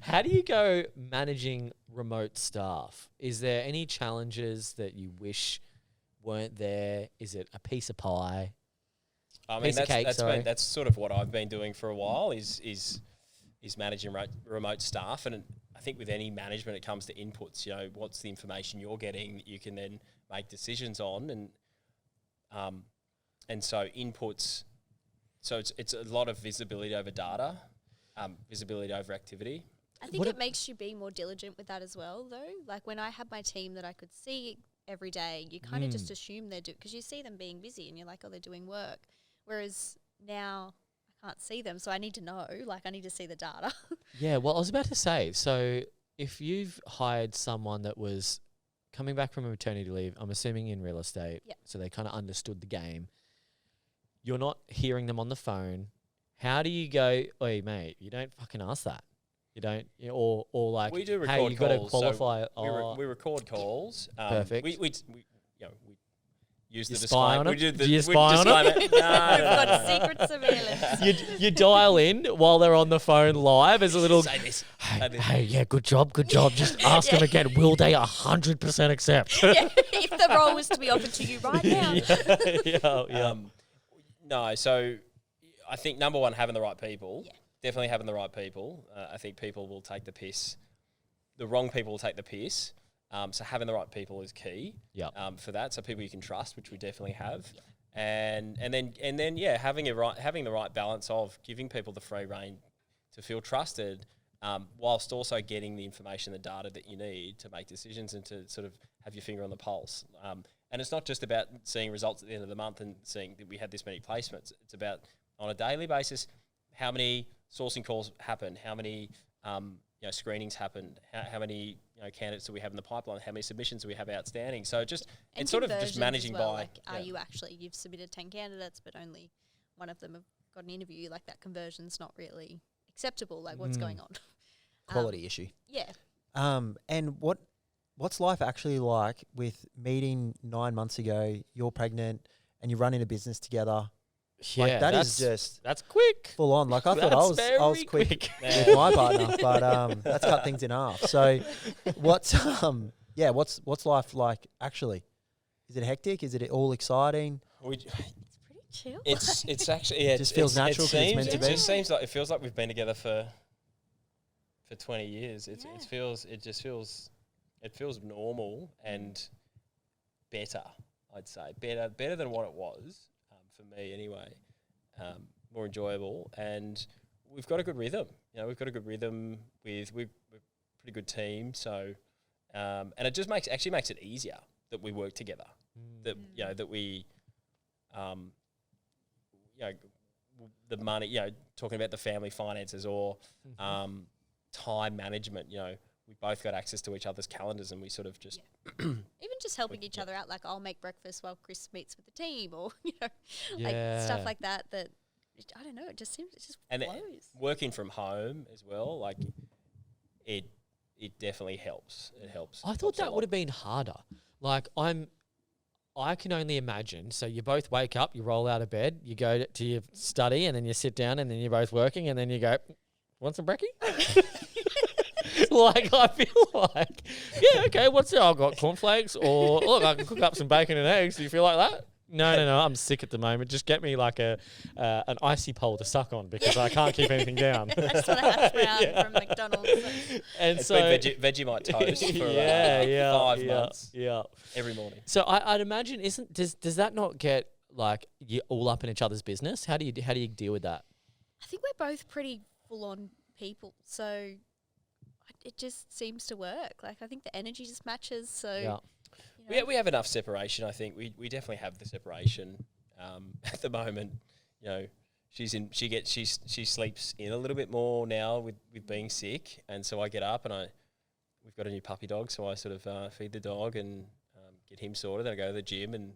How do you go managing remote staff? Is there any challenges that you wish weren't there? Is it a piece of pie? I mean, Piece of cake, sorry. that's sort of what I've been doing for a while is managing remote staff. And I think with any management, it comes to inputs. What's the information you're getting that you can then make decisions on, and so inputs. So it's a lot of visibility over data, visibility over activity. I think it makes you be more diligent with that as well, though. Like when I had my team that I could see every day, you kind of just assume they're because you see them being busy and you're like, oh, they're doing work. Whereas now I can't see them, so I need to know. Like I need to see the data. Yeah, well, I was about to say, so if you've hired someone that was coming back from a maternity leave, I'm assuming in real estate, so they kind of understood the game, you're not hearing them on the phone. How do you go, oi, mate, you don't fucking ask that. You don't, or like, We do record hey, you got to calls, qualify. so we record calls. Perfect. We use You the spy on disclaimer. them? Do you spy on them? We've got secret surveillance. You dial in while they're on the phone live as a little, Say this. hey, yeah, good job. Just ask them again. Will they 100% accept? Yeah, if the role was to be offered to you right now. No, so I think number one, having the right people. Yeah. Definitely having the right people. I think people will take the piss. The wrong people will take the piss. So having the right people is key. For that. So people you can trust, which we definitely have. And then having the right balance of giving people the free rein to feel trusted, whilst also getting the information, the data that you need to make decisions and to sort of have your finger on the pulse. And it's not just about seeing results at the end of the month and seeing that we had this many placements. It's about on a daily basis, how many sourcing calls happen, how many screenings happen, how many candidates do we have in the pipeline, how many submissions do we have outstanding. So just and it's sort of just managing well, by. Like, are you actually, you've submitted 10 candidates, but only one of them have got an interview, like that conversion's not really acceptable, like what's going on. Quality issue. Yeah. And what's life actually like with meeting 9 months ago, you're pregnant and you're running a business together? Yeah, Like that's quick. full on. Like I thought I was quick with my partner, but that's cut things in half. So what's life like actually? Is it hectic? Is it all exciting? It's pretty chill. It's actually It just feels natural 'cause it's meant to It be. just seems like it feels like we've been together for 20 years. It feels normal and better. I'd say better than what it was for me anyway. More enjoyable, and we've got a good rhythm. We've got a good rhythm we're a pretty good team. So and it just makes it easier that we work together. That that we the money, talking about the family finances or time management, we both got access to each other's calendars and we sort of just Even just helping each other out, like I'll make breakfast while Chris meets with the team, or like stuff like that. That I don't know. It just and flows. Working from home as well, like it definitely helps. It helps. I thought that would have been harder. Like I can only imagine. So you both wake up, you roll out of bed, you go to your study, and then you sit down, and then you're both working, and then you go, "Want some brekkie?" Like I feel like, yeah, okay. What's that? I've got cornflakes, or look, I can cook up some bacon and eggs. Do you feel like that? No. I'm sick at the moment. Just get me like an icy pole to suck on because I can't keep anything down. I just want a hash brown from McDonald's. And it's been Vegemite toast for 5 months. Yeah, every morning. So I'd imagine does that not get like you all up in each other's business? How do you deal with that? I think we're both pretty full on people, so it just seems to work. Like I think the energy just matches. So we have enough separation. I think we definitely have the separation at the moment. She sleeps in a little bit more now with being sick, and so I get up and we've got a new puppy dog, so I sort of feed the dog and get him sorted. Then I go to the gym and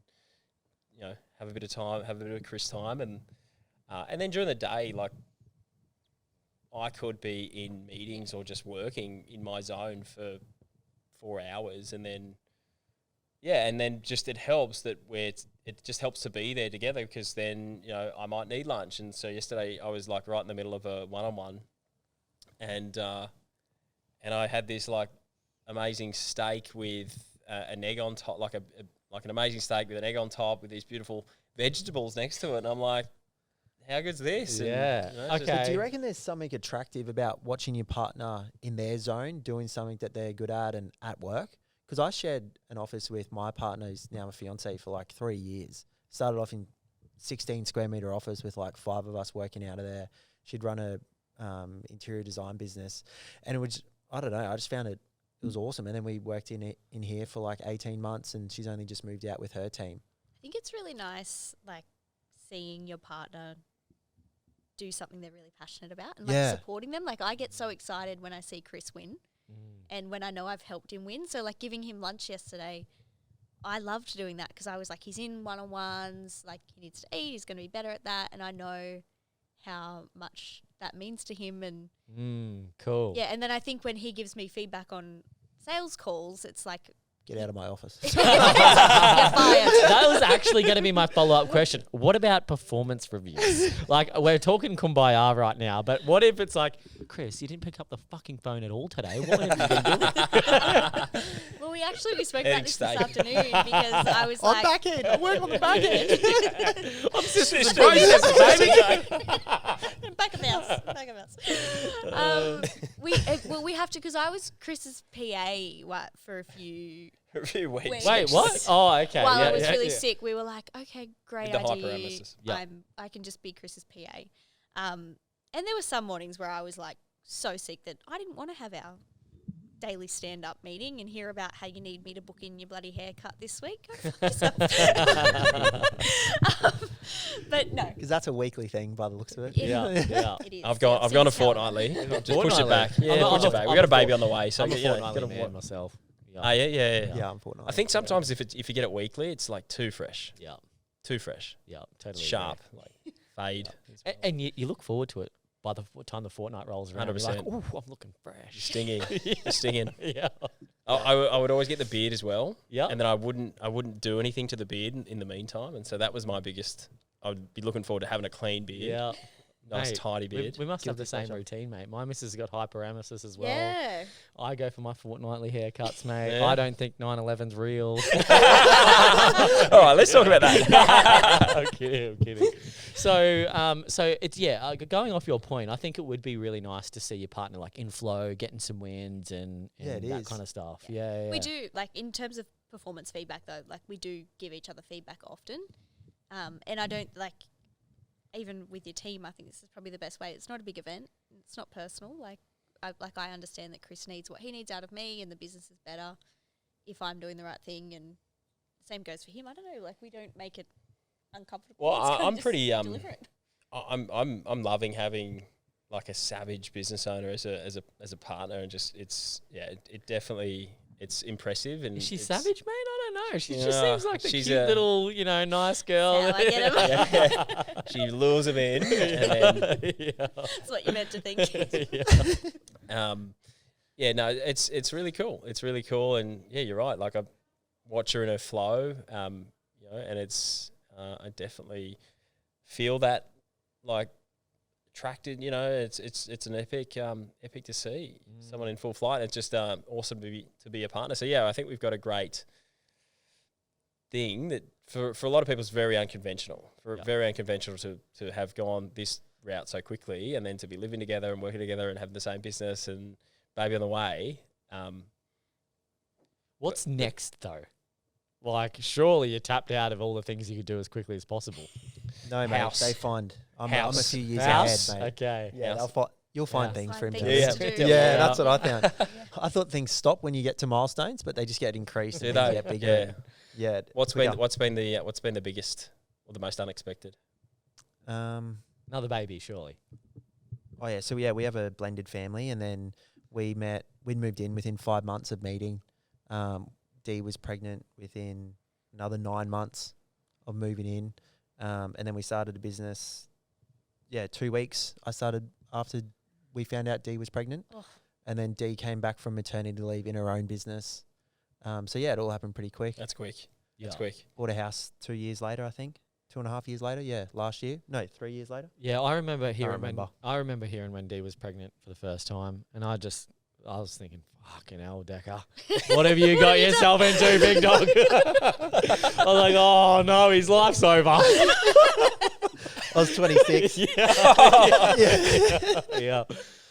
have a bit of time, have a bit of Chris time, and then during the day, like I could be in meetings or just working in my zone for 4 hours, and then just it helps that it just helps to be there together, because then I might need lunch. And so yesterday I was like right in the middle of a one-on-one, and I had this like amazing steak with an egg on top, like an amazing steak with an egg on top with these beautiful vegetables next to it, and I'm like, how good's this? Yeah. And, Okay. Do you reckon there's something attractive about watching your partner in their zone doing something that they're good at and at work? Because I shared an office with my partner, who's now my fiance, for like 3 years. Started off in 16 square meter office with like 5 of us working out of there. She'd run a interior design business, and it was, I don't know, I just found it was awesome. And then we worked in here for like 18 months, and she's only just moved out with her team. I think it's really nice, like seeing your partner do something they're really passionate about and like supporting them. Like I get so excited when I see Chris win. And when I know I've helped him win. So like giving him lunch yesterday, I loved doing that because I was like, he's in one-on-ones, like he needs to eat, he's going to be better at that. And I know how much that means to him. And cool. yeah, and then I think when he gives me feedback on sales calls, it's like, Get out of my office. you're fired. That was actually going to be my follow-up question. What about performance reviews? Like, we're talking kumbaya right now, but what if it's like, Chris, you didn't pick up the fucking phone at all today. What have you been doing? Well, we spoke about this afternoon because I was like, back end. I work on the back end. I'm systems and processes, baby. back of house. We have to, because I was Chris's PA for a few weeks. Wait, what? Oh, okay. While I was really sick, we were like, okay, great With the idea. hyperemesis. Yeah. I can just be Chris's PA. And there were some mornings where I was like so sick that I didn't want to have our daily stand-up meeting and hear about how you need me to book in your bloody haircut this week. Go fuck yourself. But no. Because that's a weekly thing by the looks of it. Yeah. It is. I've gone a fortnightly. Just push it back. Yeah, push it back. We got a baby on the way, so I'm a you know, fortnightly gotta man myself. Oh yeah. Yeah, I'm fortnightly. I think sometimes if you get it weekly, it's like too fresh. Yeah. Too fresh. Yeah. Totally. Sharp. Like fade. And you look forward to it by the time the fortnight rolls around. 100%. You're like, ooh, I'm looking fresh. Stinging. Stinging. Yeah. I would always get the beard as well. Yeah. And then I wouldn't do anything to the beard in the meantime. And so that was my biggest. I would be looking forward to having a clean beard. Yeah. Nice Mate, tidy beard. We must have the Guilty same pleasure. routine, mate. My missus has got hyperemesis as well. Yeah. I go for my fortnightly haircuts, mate. Yeah. I don't think 9/11's real. All right, let's talk about that. I'm kidding. So it's going off your point. I think it would be really nice to see your partner like in flow, getting some wins and Yeah, it that is. kind of stuff. Yeah. We do, like, in terms of performance feedback, though, like, we do give each other feedback often. And I don't, like, even with your team, I think this is probably the best way. It's not a big event. It's not personal. Like I understand that Kris needs what he needs out of me and the business is better if I'm doing the right thing. And the same goes for him. I don't know, like, we don't make it uncomfortable. Well, It's kinda I'm just pretty deliver it. I'm loving having like a savage business owner as a partner, and just it definitely it's impressive. And Is she it's, savage, mate? I don't know. She just Yeah, seems like the she's cute a- little, nice girl. That's how I get him. Yeah. She lures him in, and then That's what you meant to think. no, it's really cool. It's really cool, and yeah, you're right. Like I watch her in her flow, and it's I definitely feel that like attracted. It's an epic to see someone in full flight. It's just awesome to be a partner. So yeah, I think we've got a great thing that for a lot of people is very unconventional. Very unconventional to have gone this route so quickly, and then to be living together and working together and having the same business and baby on the way. What's next, though? Like, surely you're tapped out of all the things you could do as quickly as possible. No, mate. House. They find. I'm a House. few years House? ahead, mate. Okay. Yeah, House. you'll find House. things for him Find to things do. to do. Yeah, that's what I found. I thought things stop when you get to milestones, but they just get increased Do and things they? get bigger. Yeah. and- Yeah. What's quicker. been the biggest or the most unexpected? Another baby, surely. Oh yeah, so we have a blended family, and then we moved in within 5 months of meeting. Dee was pregnant within another 9 months of moving in, and then we started a business. Yeah, 2 weeks I started after we found out Dee was pregnant, Oh. and then Dee came back from maternity leave in her own business. So yeah, it all happened pretty quick. That's quick. That's Yeah. quick. Bought a house 2 years later, I think. 2.5 years later. Yeah, last year. No, 3 years later. Yeah, I remember hearing remember. when Dee was pregnant for the first time, and I was thinking, fucking hell, Decker, what have you got yourself into, big dog? I was like, oh no, his life's over. I was 26. Yeah.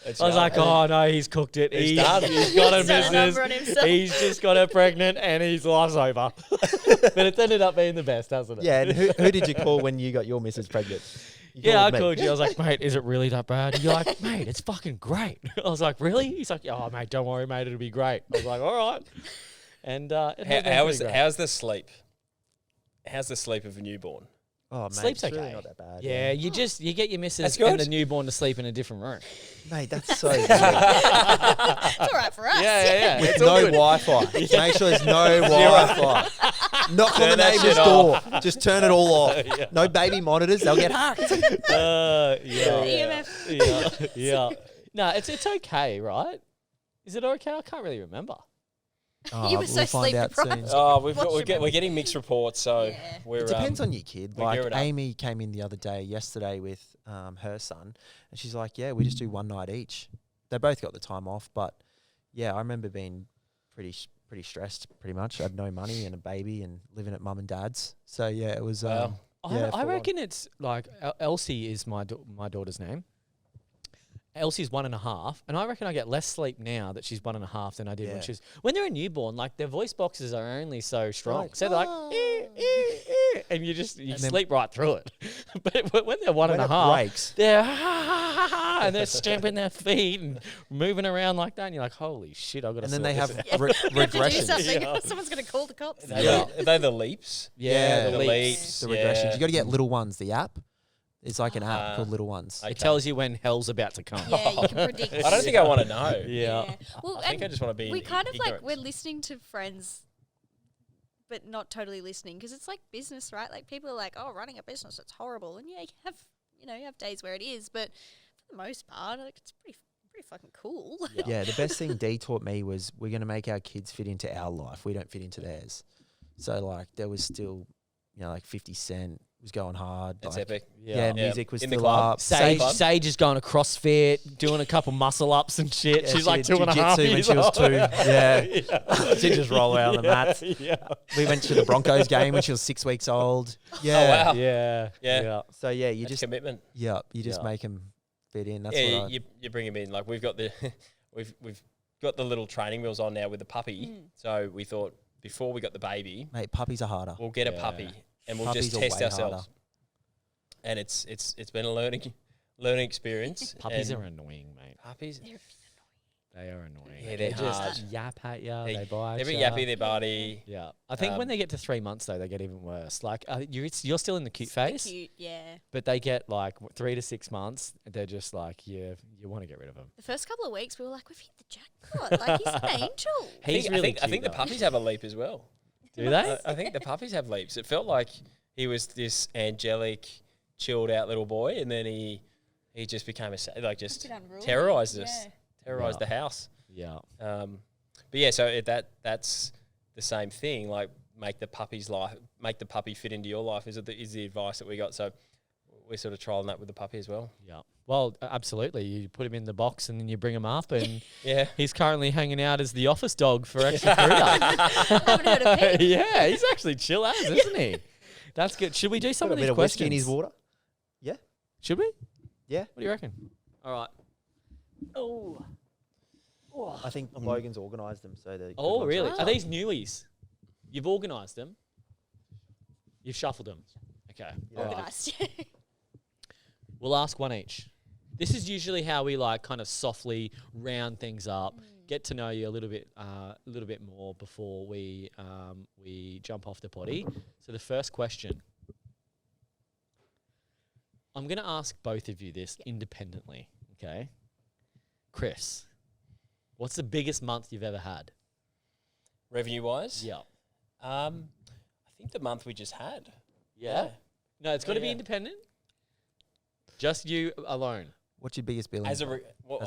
That's I was right. like, oh no, he's cooked it. He's He's done. he's got a He's done a business. number on himself. He's just got her pregnant, and his life's over. But it's ended up being the best, hasn't it? Yeah, and who did you call when you got your missus pregnant? You Yeah, I me. called you. I was like, mate, is it really that bad? You're like, mate, it's fucking great. I was like, really? He's like, oh, mate, don't worry, mate, it'll be great. I was like, all right. And it has been pretty great. how's the sleep? How's the sleep of a newborn? Oh, mate, Sleep's it's really okay. not that bad. Yeah, you get your missus That's and good. the newborn to sleep in a different room. Mate, that's so good. It's all right for us. Yeah. With It's all no good. Wi-Fi. Make sure there's no Wi-Fi. Knock on the Turn that neighbour's shit off. door. Just turn it all off. No baby monitors. They'll get hacked. Yeah. EMF. Yeah. No, it's okay, right? Is it okay? I can't really remember. You were so sleep deprived. Oh, What's your we're getting mixed reports, so Yeah. we're It depends on your kid. we Like gear it up. Amy came in the other day, yesterday, with her son, and she's like, "Yeah, we just do one night each." They both got the time off, but yeah, I remember being pretty stressed. Pretty much, I had no money and a baby and living at mum and dad's. So yeah, it was. Wow. Yeah, I full on. reckon it's like Elsie is my daughter's name. Elsie's 1.5, and I reckon I get less sleep now that she's 1.5 than I did Yeah. when they're a newborn. Like their voice boxes are only so strong, Right. so they're like, and you And then- sleep right through it. But when they're one when and a it half, breaks. they're and they're stamping their feet and moving around like that. And you're like, holy shit, I've got to And then they have You have to do regressions. something. Someone's going to call the cops. Are they the leaps? Yeah, the leaps. The yeah. regressions. You got to get Little Ones, the app. It's like an app called Little Ones. It tells you when hell's about to come. Yeah, you can predict. I don't think I want to know. Yeah. Well, I think I and just want to be. we kind of ignorant. we're listening to friends, but not totally listening because it's like business, right? Like people are like, "Oh, running a business, it's horrible," and yeah, you have days where it is, but for the most part, like it's pretty fucking cool. Yeah, the best thing Dee taught me was we're going to make our kids fit into our life. We don't fit into theirs. So, like, there was still, like 50 Cent was going hard. That's like, epic. Yeah, music was In the still club. up. Sage is going to CrossFit, doing a couple muscle ups and shit. Yeah, She's she like did 2.5 jiu-jitsu when years she was old. 2. Yeah. She'd just roll around on the mats. Yeah. We went to the Broncos game when she was 6 weeks old. Yeah. Oh, wow. Yeah. Yeah. So, yeah, you That's just commitment. you just Yeah. make them fit in. That's Yeah, what you bring him in. Like we've got the we've got the little training wheels on now with the puppy. So we thought before we got the baby, Mate, puppies are harder. we'll get a Yeah. puppy and we'll Puppies just are test way ourselves. harder. And it's been a learning experience. Puppies and are annoying, mate. puppies. They are annoying. Yeah, they're They just hard. yap at you. They bite They're a bit ya. yappy, their body. Yeah. I think when they get to 3 months, though, they get even worse. Like, you're still in the cute phase, Cute, yeah. but they get like 3 to 6 months. They're just like, you want to get rid of them. The first couple of weeks, we were like, we've hit the jackpot. Like he's an angel. He's really I think the cute, though. puppies have a leap as well. Do they? I think the puppies have leaps. It felt like he was this angelic, chilled out little boy, and then he just became just bit unruly, terrorized us, yeah. terrorized Yeah. the house. Yeah. But yeah, so that's the same thing. Like make the puppy fit into your life is the advice that we got. So we're sort of trialing that with the puppy as well. Yeah. Well, absolutely. You put him in the box and then you bring him up, and Yeah. he's currently hanging out as the office dog for extra recruiter. Haven't heard of him. Yeah, he's actually chill as, isn't he? That's good. Should we do some Got of a these bit of whiskey questions? in his water. Yeah. Should we? Yeah. What do you reckon? All right. Oh. I think Logan's organised them. So they're good Oh, ones. really? Oh. Are these newies? You've organised them? You've shuffled them? Okay. Yeah. All right. Organised. We'll ask one each. This is usually how we kind of softly round things up, get to know you a little bit more before we jump off the potty. So the first question, I'm going to ask both of you this independently. Okay, Kris, what's the biggest month you've ever had? Revenue wise, Yeah. I think the month we just had. Yeah. No, it's got to be Yeah. independent. Just you alone. What's your biggest billing? As a As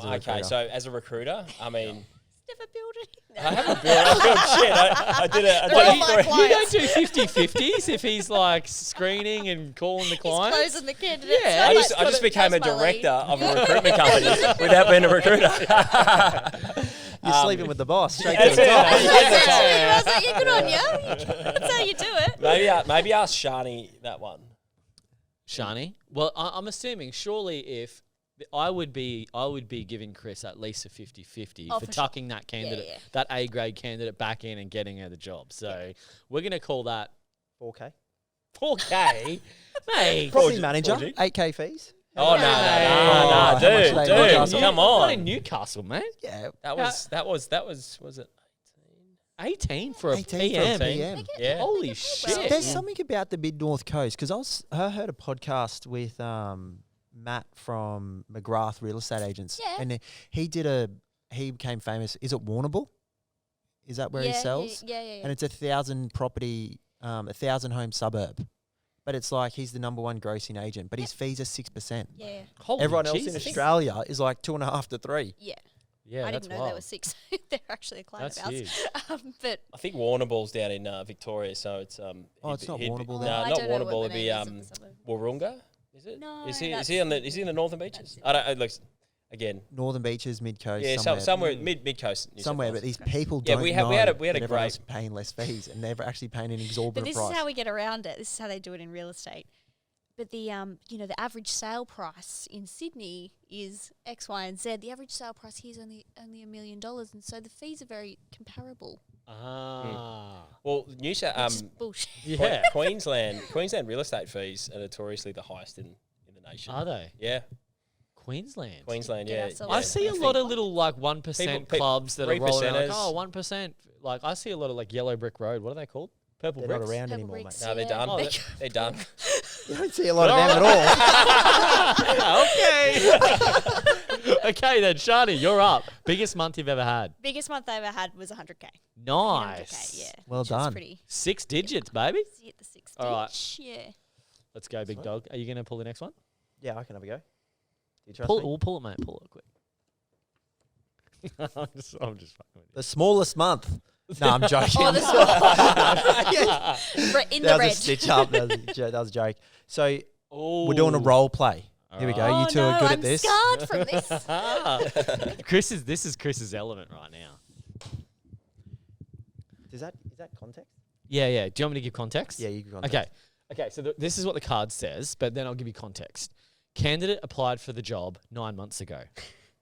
a okay, recruiter. so as a recruiter, I mean, Never built it. I haven't built shit. I did a They're all did my a- clients. You don't do 50-50s if he's like screening and calling the He's clients. closing the candidates. Yeah, I So just much. became a That's my lead. director of a recruitment company without being a recruiter. You're sleeping with the boss. Straight to That's the it. top. I was like, yeah, good on you. That's how you do it. Maybe ask Sharni that one. Sharni? Well, I'm assuming surely if I would be giving Kris at least a 50-50 Oh, for for tucking that candidate, yeah. that A grade candidate back in and getting her the job. So we're gonna call that 4K. 4K, mate. Property manager, 4G. 8K fees. Oh Hey. no, How much dude, do they in Newcastle? come Not on. in Newcastle, mate. Yeah. That was it 18 for a 18 PM. for a PM. Yeah. Holy Well, shit! There's something about the mid-north coast because I heard a podcast with Matt from McGrath Real Estate Agents, Yeah. and he became famous. Is it Warrnambool? Is that where he sells? Yeah. And it's a 1,000 property, 1,000 home suburb, but it's like he's the number one grossing agent, but his fees are 6%. Yeah. Holy Everyone else in Jesus. Australia is like 2.5 to 3. Yeah. Yeah, I that's didn't know there wild. were 6. They're actually a client That's of ours. huge. But I think Warrnambool's down in Victoria, so it's Oh, it's not Warrnambool No, then. I not don't know Warrnambool. what It'd the be name is of the suburb. Warunga. Is it? No, Is he that's in the northern beaches? I don't. It looks again. Northern Beaches, mid coast, Yeah, somewhere, mid coast. somewhere. But these people Yeah, don't we know had a that everyone great- else is paying less fees, and they're actually paying an But exorbitant this price. is how we get around it. This is how they do it in real estate. But the the average sale price in Sydney is X, Y, and Z. The average sale price here is only $1 million, and so the fees are very comparable. Ah. Well, Which is bullshit. Yeah. Queensland real estate fees are notoriously the highest in the nation. Are they? Yeah. Queensland. Queensland, Get yeah. ourselves I Yeah. see a lot of little like 1% clubs that are rolling around. Like, 3%ers. 1%. Like I see a lot of like Yellow Brick Road. What are they called? Purple They're bricks. not around Purple anymore, bricks, mate. No, they're yeah. done. Oh, They're done. You don't see a lot of them at all. Okay. Okay then, Sharni, you're up. Biggest month you've ever had. Biggest month I ever had was 100K. Nice. 100K, yeah. Well which was done. Pretty. 6 digits, baby. See at the 6 All right. stitch, yeah. Let's go, big dog. Are you going to pull the next one? Yeah, I can have a go. Do you trust Pull, me? we'll pull it, mate. Pull it quick. I'm just fucking with you. The smallest month. No, I'm joking. Oh, the in the that was red. a stitch up. That was a joke. So Ooh. we're doing a role play. Here we go. Oh, You two no, are good I'm at this. scarred from this. This is Chris's element right now. Is that context? Yeah. Do you want me to give context? Yeah, you can context. Okay, so this is what the card says, but then I'll give you context. Candidate applied for the job 9 months ago.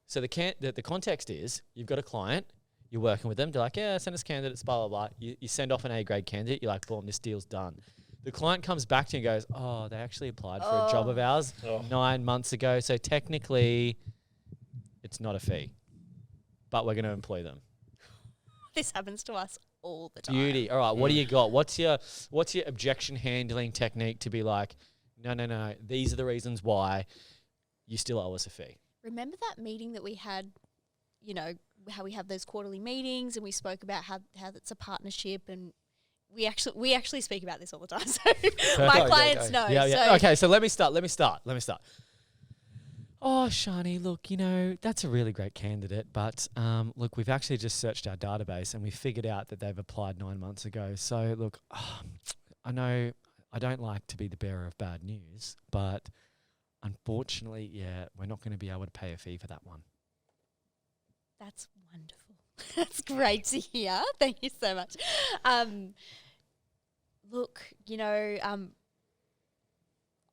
So the context is you've got a client, you're working with them, they're like, yeah, send us candidates, blah, blah, blah. You send off an A-grade candidate, you're like, boom, this deal's done. The client comes back to you and goes, oh, they actually applied for a job of ours 9 months ago, so technically it's not a fee, but we're going to employ them. This happens to us all the time. Beauty. All right, what do you got? What's your objection handling technique to be like, no, these are the reasons why you still owe us a fee? Remember that meeting that we had, you know, how we have those quarterly meetings and we spoke about how it's a partnership, and we actually speak about this all the time. So my clients know. Yeah. So Okay, so let me start. Oh, Sharni, look, that's a really great candidate, but look, we've actually just searched our database and we figured out that they've applied 9 months ago. So look, I know I don't like to be the bearer of bad news, but unfortunately, yeah, we're not going to be able to pay a fee for that one. That's wonderful. That's great to hear. Thank you so much. Look,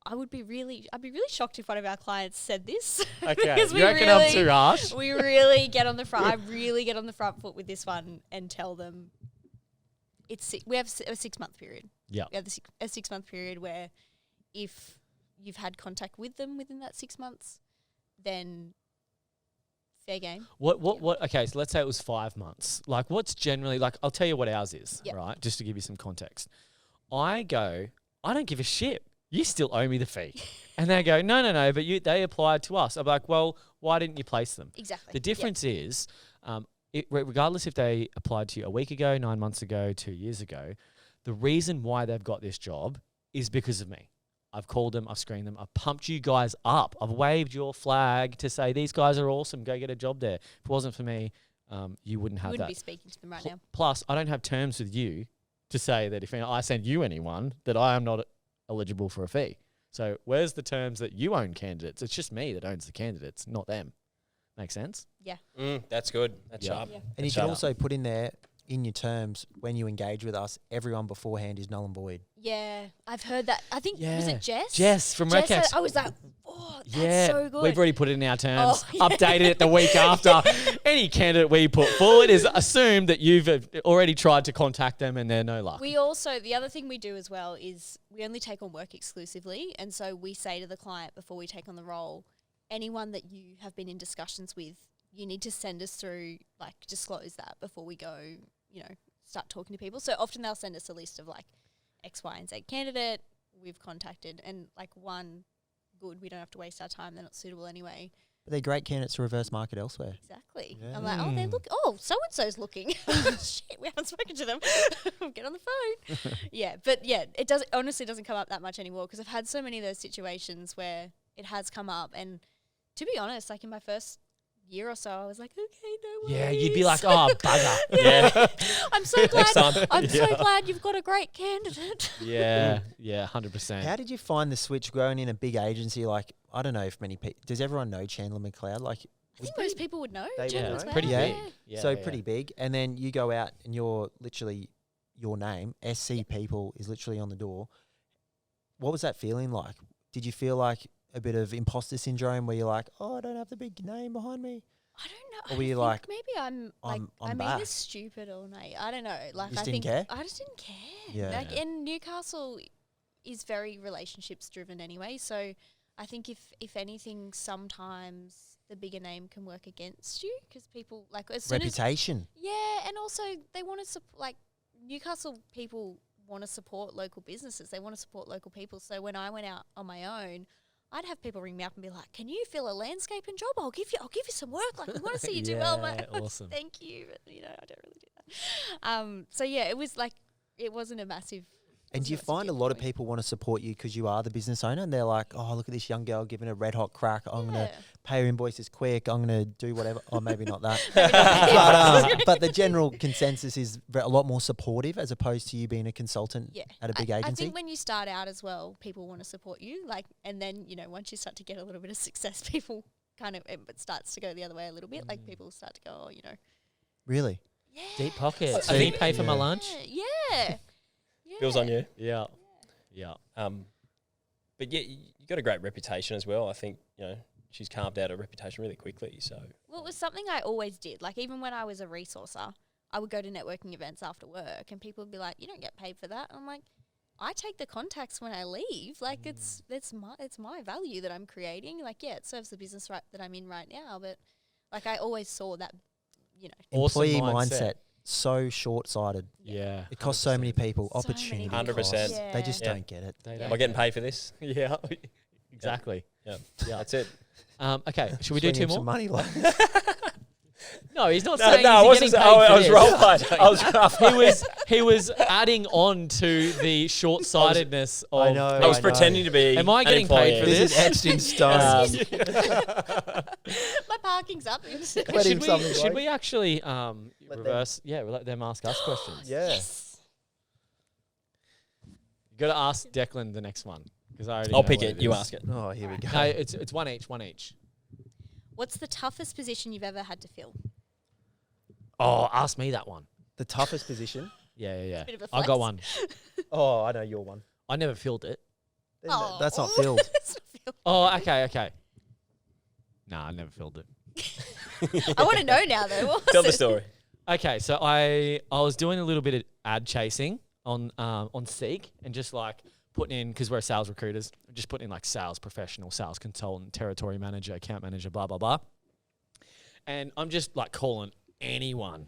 I'd be really shocked if one of our clients said this. Okay, Because you reckon I'm too harsh? We really get on the front. I really get on the front foot with this one and tell them we have a 6 month period. Yeah. We have a 6 month period where if you've had contact with them within that 6 months, then fair game. What? Okay, so let's say it was 5 months. Like, what's generally like? I'll tell you what ours is, right? Just to give you some context. I don't give a shit. You still owe me the fee, and they go, no, but they applied to us. I'm like, well, why didn't you place them? Exactly. The difference is, regardless if they applied to you a week ago, 9 months ago, 2 years ago, the reason why they've got this job is because of me. I've called them, I've screened them, I've pumped you guys up. I've waved your flag to say, these guys are awesome, go get a job there. If it wasn't for me, you wouldn't have that. You wouldn't be speaking to them right now. Plus, I don't have terms with you to say that if I send you anyone, that I am not eligible for a fee. So where's the terms that you own candidates? It's just me that owns the candidates, not them. Make sense? Yeah. That's good. That's sharp. Yeah. And you can also put in there, in your terms, when you engage with us, everyone beforehand is null and void. Yeah, I've heard that. I think, was it Jess? Jess from Jess Recax. I was like, oh, that's so good. We've already put it in our terms, Oh, yeah. updated it the week after. Any candidate we put forward is assumed that you've already tried to contact them and they're no luck. We also, the other thing we do as well is we only take on work exclusively. And so we say to the client before we take on the role, anyone that you have been in discussions with, you need to send us through, like, disclose that before we go, start talking to people. So often they'll send us a list of like X, Y, and Z candidate we've contacted, and like one good, we don't have to waste our time. They're not suitable anyway. But they're great candidates to reverse market elsewhere. Exactly. Yeah. I'm like, so-and-so's looking. Shit, we haven't spoken to them. Get on the phone. It honestly doesn't come up that much anymore because I've had so many of those situations where it has come up. And to be honest, like in my first year or so, I was like, okay, no worries. Yeah, you'd be like, oh, bugger. Yeah. I'm so glad. time. I'm so glad you've got a great candidate. Yeah, 100%. How did you find the switch growing in a big agency? Like, I don't know if many people, does everyone know Chandler McLeod? Like, I think most people would know. They Chandler would know. McLeod, Pretty Yeah. big. Yeah, so yeah. pretty big. And then you go out and you're literally, your name, SC People, is literally on the door. What was that feeling like? Did you feel like a bit of imposter syndrome where you're like, oh, I don't have the big name behind me? I don't know. Or were you think like, maybe I'm back? either stupid or naive. I don't know. Like Just I didn't think care? I just didn't care. Yeah. Like in Newcastle is very relationships driven anyway. So I think if anything, sometimes the bigger name can work against you because people like as soon Reputation. and also they want to like Newcastle people want to support local businesses. They want to support local people. So when I went out on my own, I'd have people ring me up and be like, "Can you fill a landscaping job? I'll give you some work. Like we want to see you do well." I'm like, awesome. Thank you, but I don't really do that. So yeah, it was like it wasn't a massive. And do you find a lot of people want to support you because you are the business owner and they're like, oh, look at this young girl giving a red hot crack. I'm going to pay her invoices quick. I'm going to do whatever. Oh, maybe not that. But the general consensus is a lot more supportive as opposed to you being a consultant at a big agency. I think when you start out as well, people want to support you. Like, and then, once you start to get a little bit of success, people kind of, it starts to go the other way a little bit. Like people start to go, Really? Yeah. Deep pockets. Did he pay for my lunch? Yeah. Bills on you. Yeah. But yeah, you got a great reputation as well. I think, she's carved out a reputation really quickly. So well, it was something I always did. Like even when I was a resourcer, I would go to networking events after work and people would be like, "You don't get paid for that." And I'm like, I take the contacts when I leave. Like it's my value that I'm creating. Like, yeah, it serves the business that I'm in right now. But like I always saw that, Awesome employee mindset. So short-sighted. Yeah. It costs so many people. So Opportunity. many 100%. costs. They just don't get it. am I getting paid for this? Yeah. Exactly. Yeah. That's it. Okay. Should we do two more? Some money, like. No, he's not No, saying I he's wasn't. getting paid I was for role this. He was adding on to the short-sightedness of. I know. I was pretending to be. Am I an getting paid employee. for This is etched in stone. my parking's up. Let him something, Should bloke. we actually reverse? Yeah, we'll let them ask us questions. Yeah. Yes. You got to ask Declan the next one because I already I'll know pick what it. You is. ask it. Oh, here we go. No, it's one each. What's the toughest position you've ever had to fill? Oh, ask me that one. The toughest position. Yeah. Bit of a I got flex. one. Oh, I know your one. I never filled it. That's not filled. It's not filled. Oh, okay. Nah, I never filled it. I want to know now though. What was Tell the it? story. Okay, so I was doing a little bit of ad chasing on Seek and just like putting in, because we're sales recruiters, just putting in like sales professional, sales consultant, territory manager, account manager, blah, blah, blah. And I'm just like calling anyone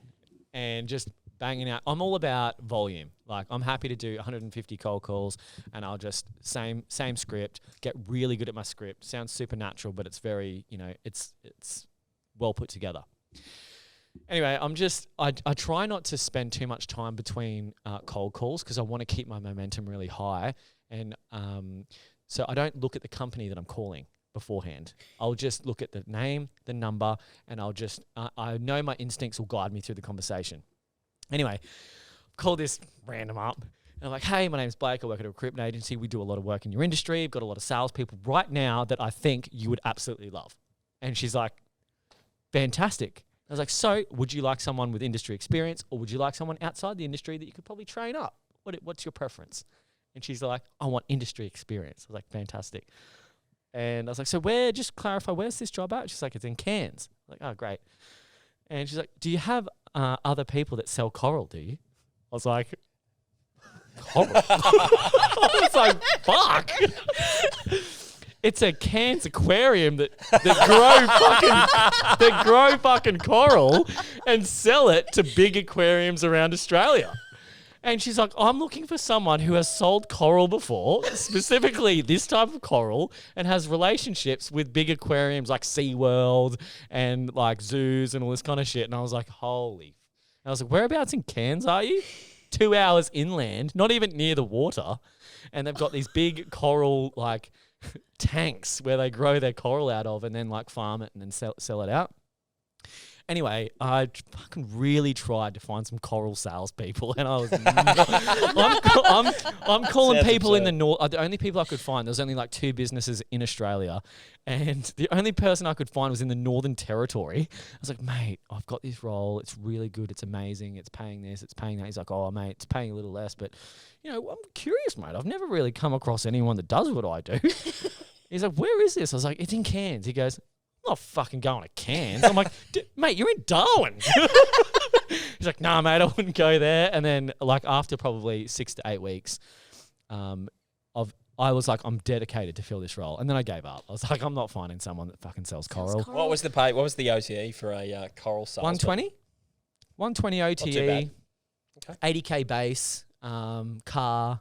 and just banging out. I'm all about volume. Like I'm happy to do 150 cold calls and I'll just same script, get really good at my script. Sounds supernatural, but it's very, it's well put together. Anyway, I try not to spend too much time between cold calls because I want to keep my momentum really high. And so I don't look at the company that I'm calling beforehand. I'll just look at the name, the number, and I'll just, I know my instincts will guide me through the conversation. Anyway, call this random up. And I'm like, hey, my name's Blake. I work at a recruitment agency. We do a lot of work in your industry. We've got a lot of salespeople right now that I think you would absolutely love. And she's like, fantastic. I was like, so would you like someone with industry experience or would you like someone outside the industry that you could probably train up? What's your preference? And she's like, I want industry experience. I was like, fantastic. And I was like, so just clarify, where's this job at? She's like, it's in Cairns. I'm like, oh, great. And she's like, do you have other people that sell coral, do you? I was like, coral? I was like, fuck. It's a Cairns aquarium that grow fucking coral and sell it to big aquariums around Australia. And she's like, I'm looking for someone who has sold coral before, specifically this type of coral, and has relationships with big aquariums like SeaWorld and like zoos and all this kind of shit. And I was like, holy. And I was like, whereabouts in Cairns are you? 2 hours inland, not even near the water. And they've got these big coral like tanks where they grow their coral out of and then like farm it and then sell it out. Anyway, I fucking really tried to find some coral salespeople, and I was I'm calling Sounds people in absurd. the north. The only people I could find, there was only like 2 businesses in Australia, and the only person I could find was in the Northern Territory. I was like, mate, I've got this role. It's really good. It's amazing. It's paying this. It's paying that. He's like, oh, mate, it's paying a little less, but I'm curious, mate. I've never really come across anyone that does what I do. He's like, where is this? I was like, it's in Cairns. He goes, I'm not fucking going to Cairns. I'm like, mate, you're in Darwin. He's like, nah, mate, I wouldn't go there. And then like after probably 6 to 8 weeks of I was like, I'm dedicated to fill this role. And then I gave up. I was like, I'm not finding someone that fucking sells coral. What was the pay? What was the OTE for a coral sales? 120? 120 OTE, Okay. 80K base, car,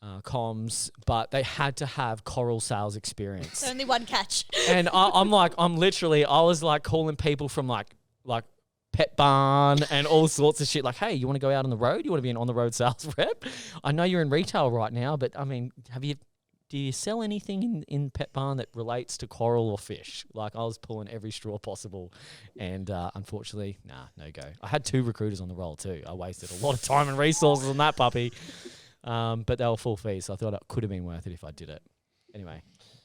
comms, but they had to have coral sales experience. So only one catch. And I was like calling people from like Pet Barn and all sorts of shit. Like, hey, you want to go out on the road? You want to be an on-the-road sales rep? I know you're in retail right now, but I mean, do you sell anything in Pet Barn that relates to coral or fish? Like, I was pulling every straw possible, and unfortunately, no go. I had 2 recruiters on the roll too. I wasted a lot of time and resources on that puppy, but they were full fees, so I thought it could have been worth it if I did it. Anyway.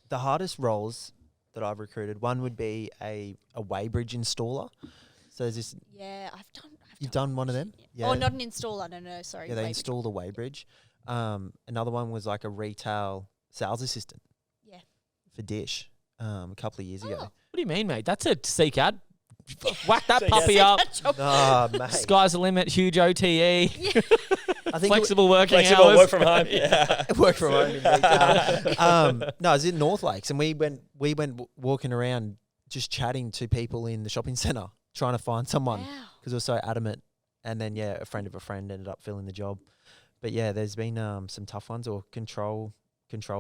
The hardest roles that I've recruited, one would be a weighbridge installer. So there's this. Yeah, You've done one of them? Yeah. Oh, not an installer. No, sorry. Yeah, they install the weighbridge. Another one was like a retail sales assistant. Yeah. For Dish, a couple of years ago. What do you mean, mate? That's a seek ad. Whack that puppy up. Mate. Sky's the limit. Huge OTE. I think flexible working Flexible hours. work from home. Yeah. work from home. In retail. No, I was in North Lakes, and we went walking around just chatting to people in the shopping centre, trying to find someone because we were so adamant. And then a friend of a friend ended up filling the job. But yeah, there's been some tough ones, or control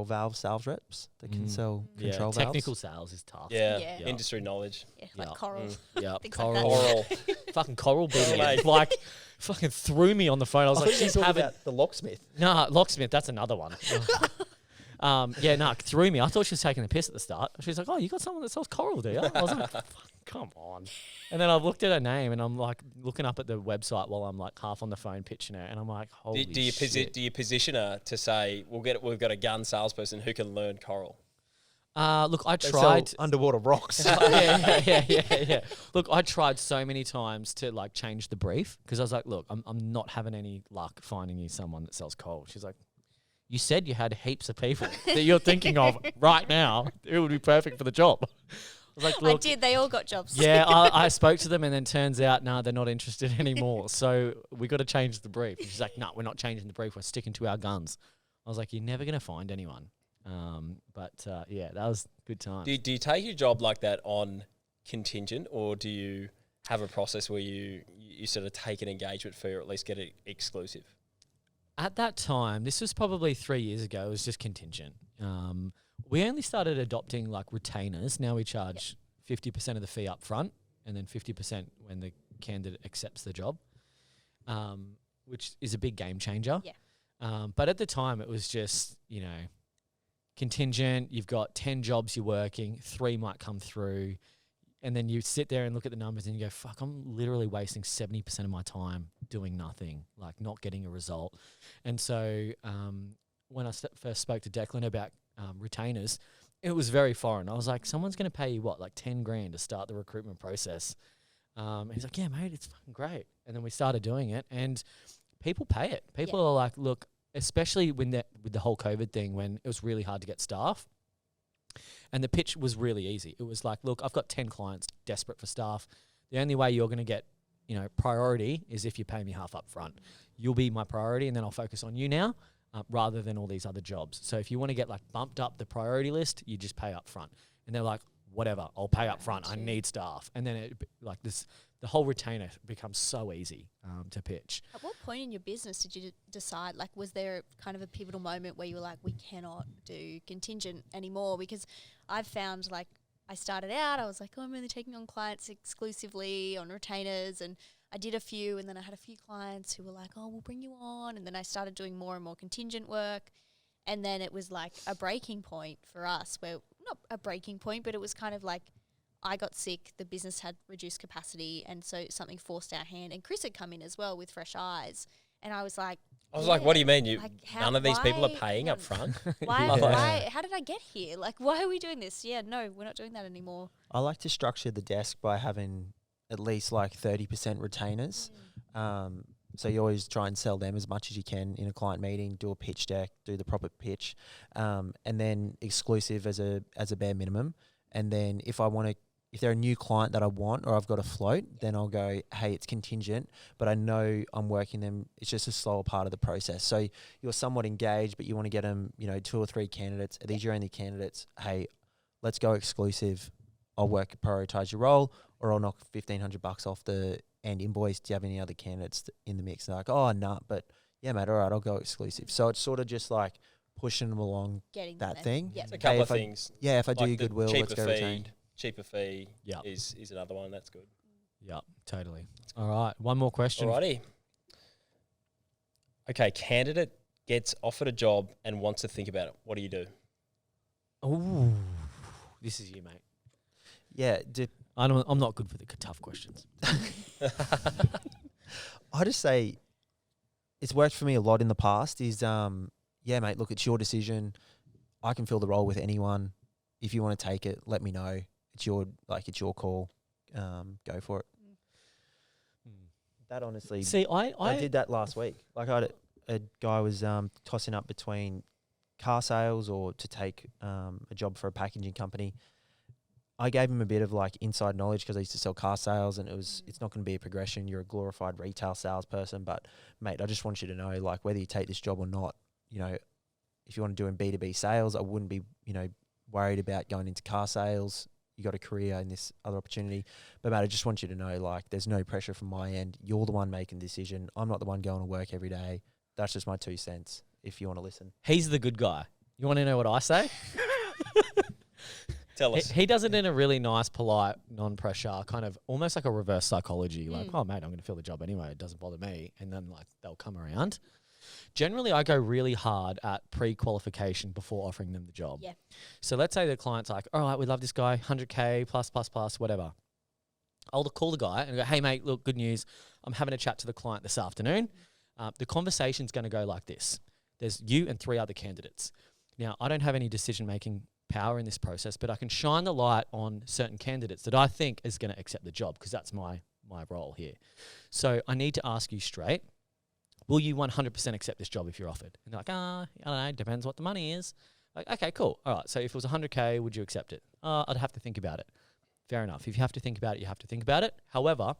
valve sales reps that can sell control valves. Technical sales is tough. Yeah. Industry knowledge. Yeah, like coral. Yeah, Things like coral. that. Coral. Fucking coral beating Mate. it. Like, fucking threw me on the phone. I was like, she's having... the locksmith. Nah, locksmith, that's another one. Threw me. I thought she was taking the piss at the start. She's like, oh, you got someone that sells coral, do you? I was like, come on. And then I looked at her name, and I'm like looking up at the website while I'm like half on the phone pitching her, and I'm like, holy shit. Do you position her to say, we've got a gun salesperson who can learn coral? Look, I They tried. sell underwater rocks. Yeah. Look, I tried so many times to like change the brief because I was like, look, I'm not having any luck finding you someone that sells coal. She's like, you said you had heaps of people that you're thinking of right now. It would be perfect for the job. I was like, look, I did. They all got jobs. yeah, I spoke to them and then turns out, they're not interested anymore. So we got to change the brief. And she's like, no, we're not changing the brief. We're sticking to our guns. I was like, you're never going to find anyone. That was good time. Do you take your job like that on contingent, or do you have a process where you sort of take an engagement fee or at least get it exclusive? At that time, this was probably 3 years ago, it was just contingent. We only started adopting like retainers. Now we charge 50% of the fee up front and then 50% when the candidate accepts the job, which is a big game changer. Yeah. But at the time, it was just, contingent. You've got 10 jobs you're working, 3 might come through. And then you sit there and look at the numbers and you go, fuck, I'm literally wasting 70% of my time doing nothing, like not getting a result. And so when I first spoke to Declan about retainers, it was very foreign. I was like, someone's going to pay you what, like 10 grand to start the recruitment process? And he's like, yeah, mate, it's fucking great. And then we started doing it and people pay it. People are like, look, especially with the whole COVID thing, when it was really hard to get staff. And the pitch was really easy. It was like, look, I've got 10 clients desperate for staff. The only way you're going to get, priority is if you pay me half up front. You'll be my priority and then I'll focus on you now rather than all these other jobs. So if you want to get like bumped up the priority list, you just pay up front. And they're like, whatever, I'll pay up front. I need staff. And then the whole retainer becomes so easy to pitch. At what point in your business did you decide, like, was there kind of a pivotal moment where you were like, we cannot do contingent anymore? Because I've found, like, I started out, I was like, oh, I'm only taking on clients exclusively on retainers, and I did a few, and then I had a few clients who were like, oh, we'll bring you on, and then I started doing more and more contingent work, and then it was like a breaking point for us, where, not a breaking point, but it was kind of like, I got sick, the business had reduced capacity, and so something forced our hand. And Kris had come in as well with fresh eyes. And I was like, what do you mean? None of these people are why- paying up front? why, how did I get here? Like, why are we doing this? Yeah, no, we're not doing that anymore. I like to structure the desk by having at least like 30% retainers. So you always try and sell them as much as you can in a client meeting, do a pitch deck, do the proper pitch, and then exclusive as a bare minimum. And then if I want to if they're a new client that I want or I've got a float, then I'll go, hey, it's contingent, but I know I'm working them. It's just a slower part of the process. So you're somewhat engaged, but you want to get them, 2 or 3 candidates. Are these your only candidates? Hey, let's go exclusive. I'll prioritize your role, or I'll knock $1,500 off the end invoice. Do you have any other candidates in the mix? And they're like, oh, nah, but yeah, mate, all right, I'll go exclusive. So it's sort of just like pushing them along that thing. Yep. It's a couple of things. If I do like you goodwill, let's go fee, retained. Cheaper fee Yep. is another one. That's good. Yeah, totally. All right, one more question. Alrighty. Okay, candidate gets offered a job and wants to think about it. What do you do? Ooh, this is you, mate. Yeah, I'm not good for the tough questions. I just say it's worked for me a lot in the past is, yeah, mate, look, it's your decision. I can fill the role with anyone. If you want to take it, let me know. It's your call. Go for it. That honestly, See, I did that last week. Like a guy was tossing up between car sales or to take a job for a packaging company. I gave him a bit of like inside knowledge because I used to sell car sales, and it's not going to be a progression. You're a glorified retail salesperson, but mate, I just want you to know, like, whether you take this job or not, if you want to do in B2B sales, I wouldn't be, worried about going into car sales. You got a career in this other opportunity, but mate, I just want you to know, like, there's no pressure from my end. You're the one making the decision. I'm not the one going to work every day. That's just my 2 cents. If you want to listen, he's the good guy. You want to know what I say? Tell us. He does it in a really nice, polite, non-pressure, kind of almost like a reverse psychology. Like, oh, mate, I'm going to fill the job anyway. It doesn't bother me. And then, like, they'll come around. Generally, I go really hard at pre-qualification before offering them the job. Yeah. So let's say the client's like, all right, we love this guy, 100K, plus, whatever. I'll call the guy and go, hey, mate, look, good news. I'm having a chat to the client this afternoon. The conversation's going to go like this. There's you and 3 other candidates. Now, I don't have any decision-making power in this process, but I can shine the light on certain candidates that I think is going to accept the job, because that's my role here. So I need to ask you straight, will you 100% accept this job if you're offered? And they're like, I don't know, depends what the money is. Like, okay, cool. All right, so if it was 100K, would you accept it? I'd have to think about it. Fair enough. If you have to think about it, you have to think about it. However,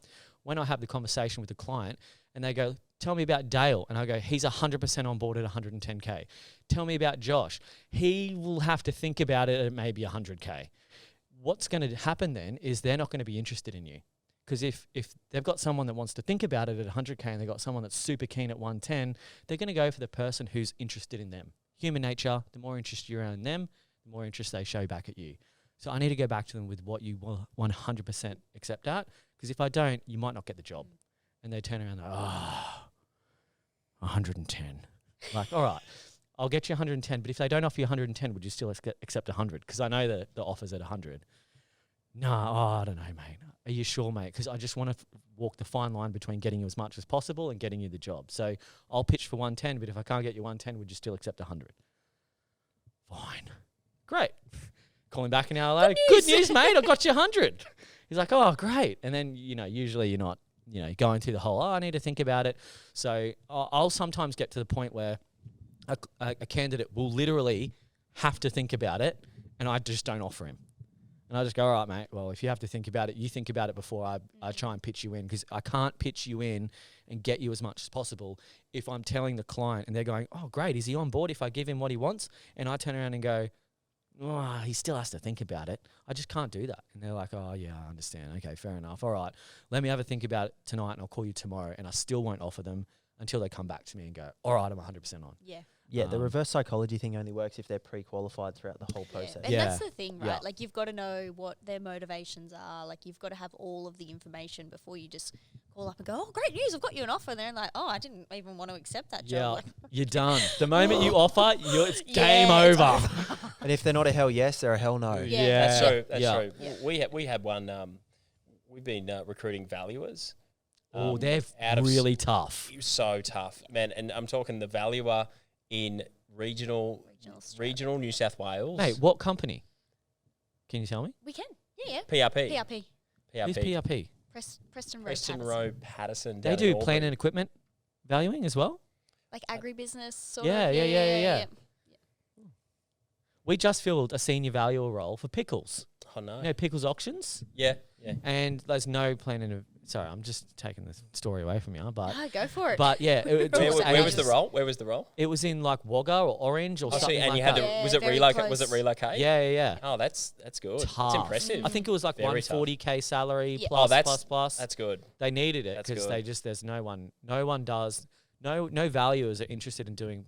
when I have the conversation with the client and they go, tell me about Dale, and I go, he's 100% on board at 110K. Tell me about Josh. He will have to think about it at maybe 100K. What's going to happen then is they're not going to be interested in you. Because if they've got someone that wants to think about it at 100K and they've got someone that's super keen at 110, they're going to go for the person who's interested in them. Human nature, the more interest you're in them, the more interest they show back at you. So I need to go back to them with what you will 100% accept at. Because if I don't, you might not get the job. And they turn around and go, 110. Like, all right, I'll get you 110. But if they don't offer you 110, would you still accept 100? Because I know that the offer's at 100. No, I don't know, mate. Are you sure, mate? Because I just want to walk the fine line between getting you as much as possible and getting you the job. So I'll pitch for 110, but if I can't get you 110, would you still accept 100? Fine. Great. Call him back an hour later. Good news, mate. I got you 100. He's like, oh, great. And then, usually you're not, going through the whole, I need to think about it. So I'll sometimes get to the point where a candidate will literally have to think about it, and I just don't offer him. And I just go, all right, mate, well, if you have to think about it, you think about it before I try and pitch you in, because I can't pitch you in and get you as much as possible if I'm telling the client and they're going, oh, great, is he on board if I give him what he wants? And I turn around and go, oh, he still has to think about it. I just can't do that. And they're like, oh, yeah, I understand. Okay, fair enough. All right, let me have a think about it tonight and I'll call you tomorrow. And I still won't offer them until they come back to me and go, all right, I'm 100% on. Yeah. Yeah, the reverse psychology thing only works if they're pre-qualified throughout the whole process. And Yeah. that's the thing, right? Yeah. Like, you've got to know what their motivations are. Like, you've got to have all of the information before you just call up and go, oh, great news, I've got you an offer. And they're like, oh, I didn't even want to accept that Yeah, job. Like, you're done. The moment you offer, it's game Yeah, it's over. And if they're not a hell yes, they're a hell no. Yeah. That's true. That's Yeah. true. Yeah. We had one. We've been recruiting valuers. Oh, they're out of really tough. It was so tough, man. And I'm talking the valuer in regional New South Wales. Mate, what company? Can you tell me? we can. Yeah. PRP. PRP. Who's PRP? Preston Road. Preston Patterson. Road Patterson. They down do in plant Albury. and equipment valuing as well? Like agribusiness sort Yeah, of. yeah. We just filled a senior valuer role for pickles. Oh no. You know, Pickles Auctions, Yeah. Yeah. and there's no planning of. Sorry, I'm just taking the story away from you, but No, go for it. but yeah, it Where took Where was ages. the role? Where was the role? It was in like Wagga or Orange or Oh, so, something and like you had that. to. Yeah, Was it very relocate? Was close. it relocate? Yeah, yeah, yeah. Oh, that's good. Tough. That's impressive. I think it was like Very tough. 140K salary Yeah. plus, Oh, that's- plus, plus. That's good. They needed it That's because good. they just there's no one does no valuers are interested in doing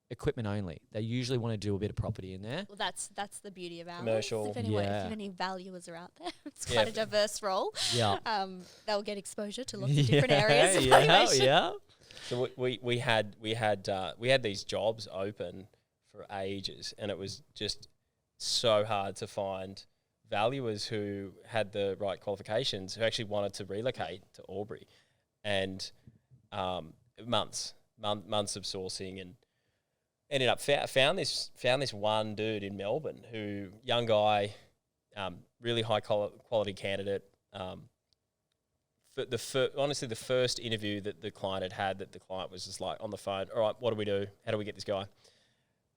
equipment only. They usually want to do a bit of property in there. Well, that's the beauty of ours. Commercial. If anyone, Yeah. if any valuers are out there, it's Yeah. quite a diverse role. Yeah. They'll get exposure to lots of different areas of yeah, valuation. yeah. So we had these jobs open for ages, and it was just so hard to find valuers who had the right qualifications who actually wanted to relocate to Albury, and months of sourcing, and ended up found this one dude in Melbourne who young guy, really high quality candidate. Honestly, the first interview that the client had that the client was just like on the phone, all right, what do we do? How do we get this guy?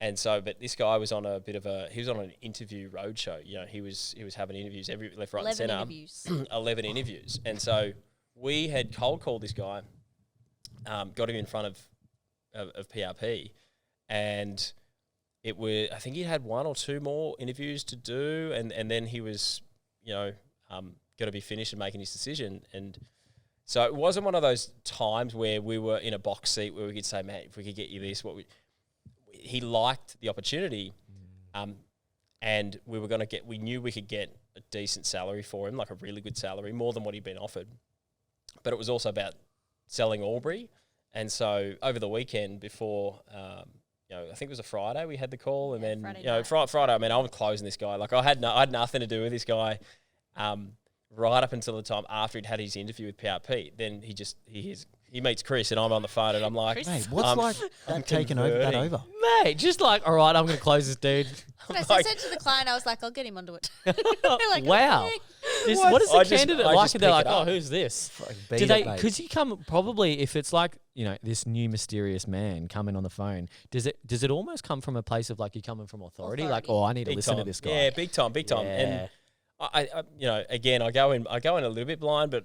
And so, but this guy was on he was on an interview roadshow. You know, he was having interviews every left, right, and 11 centre. interviews. 11 interviews. And so we had cold called this guy, got him in front of PRP, and it was, I think he had one or two more interviews to do, and then he was, got to be finished and making his decision. And so it wasn't one of those times where we were in a box seat where we could say, man, if we could get you this, he liked the opportunity, and we knew we could get a decent salary for him, like a really good salary, more than what he'd been offered. But it was also about selling Albury. And so over the weekend before, I think it was a Friday, we had the call, and then Friday. I mean, I'm closing this guy. Like I had nothing to do with this guy, right up until the time after he'd had his interview with PRP. Then he meets Kris, and I'm on the phone, and I'm like, Mate, what's I'm taking that converting. over? Mate, just like, all right, I'm going to close this dude. So I said to the client, I was like, I'll get him onto it. They're like, Wow. okay. What is the I just- candidate I like? just And they're pick like, it oh, up. who's this? Beat Do it, they? mate. Could you come? Probably, if it's like this new mysterious man coming on the phone, does it almost come from a place of like you coming from authority? Like, Authority. oh, I need to Big listen time. to this guy. Yeah, big time. Yeah. And I again, I go in a little bit blind, but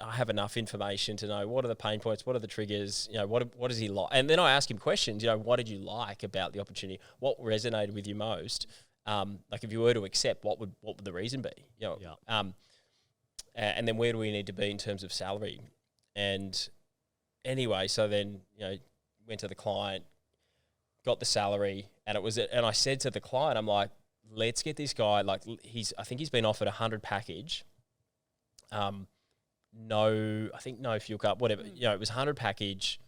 I have enough information to know what are the pain points, what are the triggers, what does he like, and then I ask him questions. What did you like about the opportunity? What resonated with you most? Like if you were to accept, what would the reason be? And then where do we need to be in terms of salary? And anyway, so then went to the client, got the salary, and I said to the client, I'm like, let's get this guy. Like I think he's been offered 100 package. No fuel card, whatever. It was 100 package.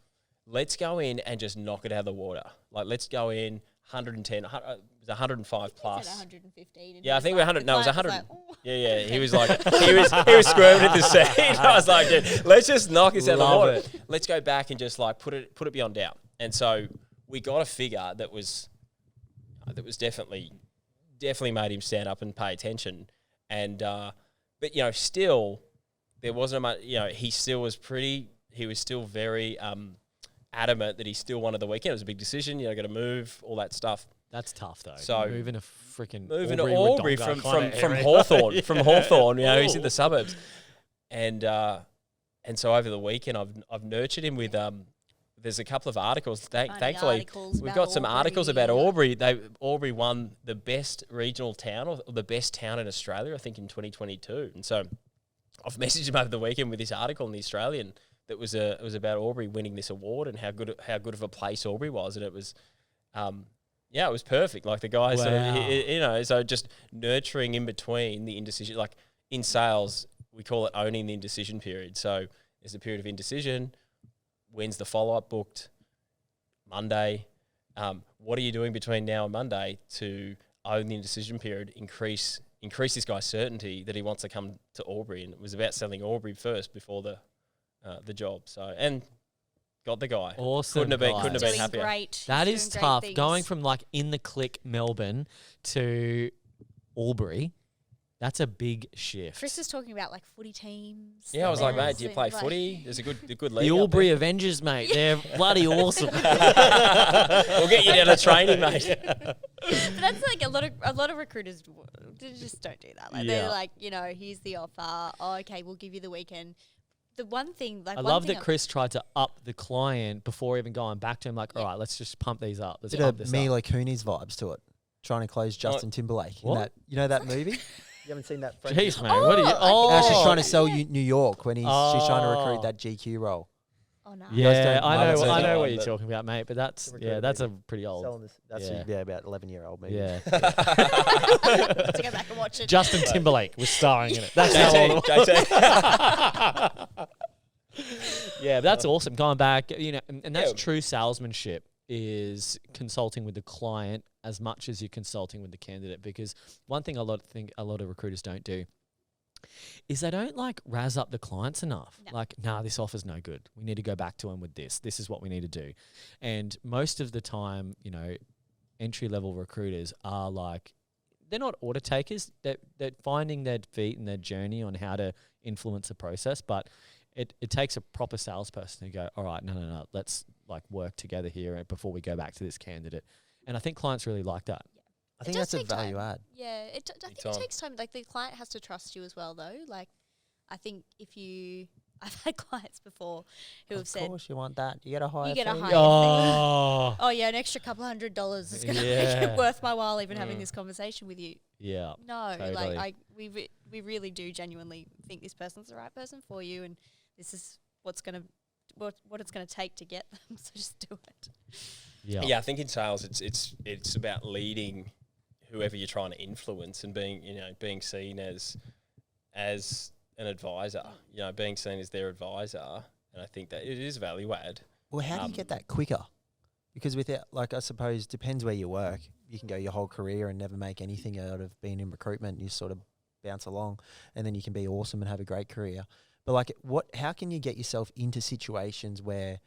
Let's go in and just knock it out of the water. Like let's go in 110, it was 105 plus. Said 115. And Yeah, I think like, 100. the No, it was client 100. like, "Oh." Yeah. He was like, he was squirming at the seat. I was like, dude, let's just knock this out of the Love water. it. Let's go back and just like put it beyond doubt. And so we got a figure that was definitely made him stand up and pay attention. And but still there wasn't much. He still was very adamant that he still wanted the weekend. It was a big decision. Got to move, all that stuff. That's tough though. So- moving to freaking Moving to Albury Wodonga from kinda area. Hawthorne, Yeah. from Hawthorne. He's in the suburbs, and so over the weekend I've nurtured him with There's a couple of articles. Thankfully, articles we've about got some Albury, articles about yeah. Albury. Albury won the best regional town or the best town in Australia, I think, in 2022. And so I've messaged him over the weekend with this article in the Australian that was about Albury winning this award and how good of a place Albury was, and it was. It was perfect. Like the guy sort of, so just nurturing in between the indecision. Like in sales, we call it owning the indecision period. So there's a period of indecision. When's the follow-up booked? Monday. What are you doing between now and Monday to own the indecision period? Increase this guy's certainty that he wants to come to Albury, and it was about selling Albury first before the job. So and got the guy. Awesome. Couldn't have been guys. Doing happier. great. That He's is doing great tough. things. Going from like in the click Melbourne to Albury. That's a big shift. Chris was talking about like footy teams. Yeah, I was like, There's mate, do you play like- footy? There's a good league. The up Albury there. Avengers, mate. They're bloody awesome. We'll get you down to training, mate. But that's like a lot of recruiters just don't do that. Like Yeah. they're like, here's the offer. Oh, okay, we'll give you the weekend. The one thing, like I one love thing that Chris tried to up the client before even going back to him. Like, all right, let's just pump these up. Let's Bit pump of this Mila up. Kunis vibes to it. Trying to close Justin Timberlake. In What? that, you know that movie? You haven't seen that? Jeez, mate. What are you? Oh, Oh, Now she's trying to yeah. sell you New York when she's trying to recruit Oh. that GQ role. Oh no. You guys Yeah, don't I know know. that I movie? know what But- you're talking about, mate. But that's The recruiter that's a movie. pretty old. Selling this, that's Yeah. about 11-year-old movie. Yeah. Have to go back and watch it. Justin Timberlake was starring in it. That's how old it JT, was. JT. Yeah, but that's awesome. Going back, and that's Yeah. true salesmanship is consulting with the client as much as you're consulting with the candidate. Because one thing a lot of recruiters don't do is they don't like razz up the clients enough. No. Like, nah, this offer's no good. We need to go back to them with this. This is what we need to do. And most of the time, entry level recruiters are like, they're not order takers. They're finding their feet and their journey on how to influence the process. But it takes a proper salesperson to go, all right, no, let's like work together here before we go back to this candidate. And I think clients really like that. I think does that's a take value time. add. Yeah, I think time. it takes time. Like the client has to trust you as well, though. Like, I think I've had clients before who have Of said, course you want that. You get a higher You get a fee. higher- Oh, "Oh yeah, an extra couple $100 is going to make Yeah. it worth my while even having this conversation with you." yeah. No, Totally. like we really do genuinely think this person's the right person for you, and this is what it's going to take to get them. So just do it. Yeah. Yeah, I think in sales, it's about leading whoever you're trying to influence and being seen as an advisor. Being seen as their advisor, and I think that it is value add. Well, how do you get that quicker? Because with it, like I suppose, depends where you work. You can go your whole career and never make anything out of being in recruitment. You sort of bounce along, and then you can be awesome and have a great career. But like, how can you get yourself into situations where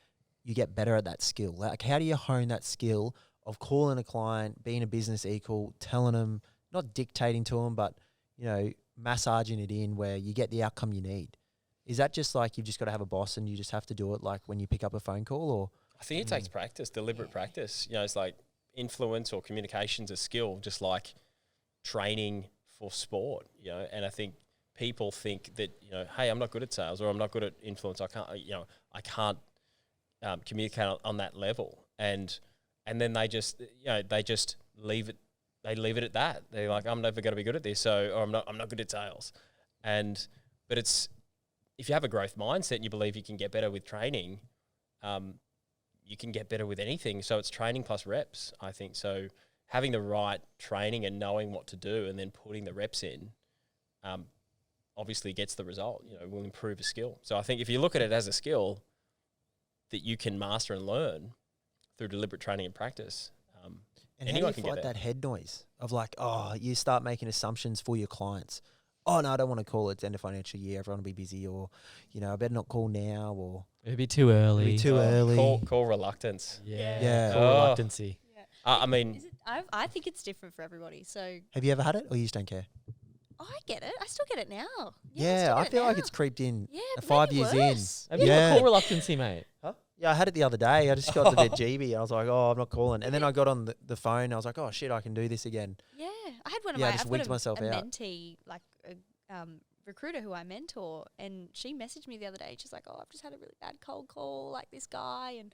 you get better at that skill? Like, how do you hone that skill of calling a client, being a business equal, telling them, not dictating to them, but massaging it in where you get the outcome you need? Is that just like you've just got to have a boss and you just have to do it like when you pick up a phone call, or? I think it takes practice, deliberate practice. It's like influence or communication's a skill, just like training for sport. And I think people think that hey, I'm not good at sales or I'm not good at influence. I can't communicate on that level, and then they just leave it. They leave it at that. They're like, I'm never going to be good at this, or I'm not good at sales. But it's, if you have a growth mindset and you believe you can get better with training, you can get better with anything. So it's training plus reps, I think. So having the right training and knowing what to do and then putting the reps in, obviously gets the result, will improve a skill. So I think if you look at it as a skill that you can master and learn through deliberate training and practice, And anyone how do can you get fight there. that head noise of like, you start making assumptions for your clients. Oh, no, I don't want to call it. It's end of financial year. Everyone will be busy, or, I better not call now, or It'd be too early. it'll be too early. Call reluctance. Yeah. Call Oh. reluctancy. I mean, I think it's different for everybody. So Have you ever had it, or you just don't care? I get it. I still get it now. Yeah, still I get it feel like now. it's creeped in Yeah, but 5 maybe years worse. Have you Yeah. got call reluctancy, mate? Huh? Yeah, I had it the other day. I just got a bit GB. I was like, I'm not calling. And then I got on the phone. I was like, oh, shit, I can do this again. Yeah, I had one of Yeah, I my just I've wigged got myself a out. mentee, like a recruiter who I mentor, and she messaged me the other day. She's like, "Oh, I've just had a really bad cold call, like this guy, and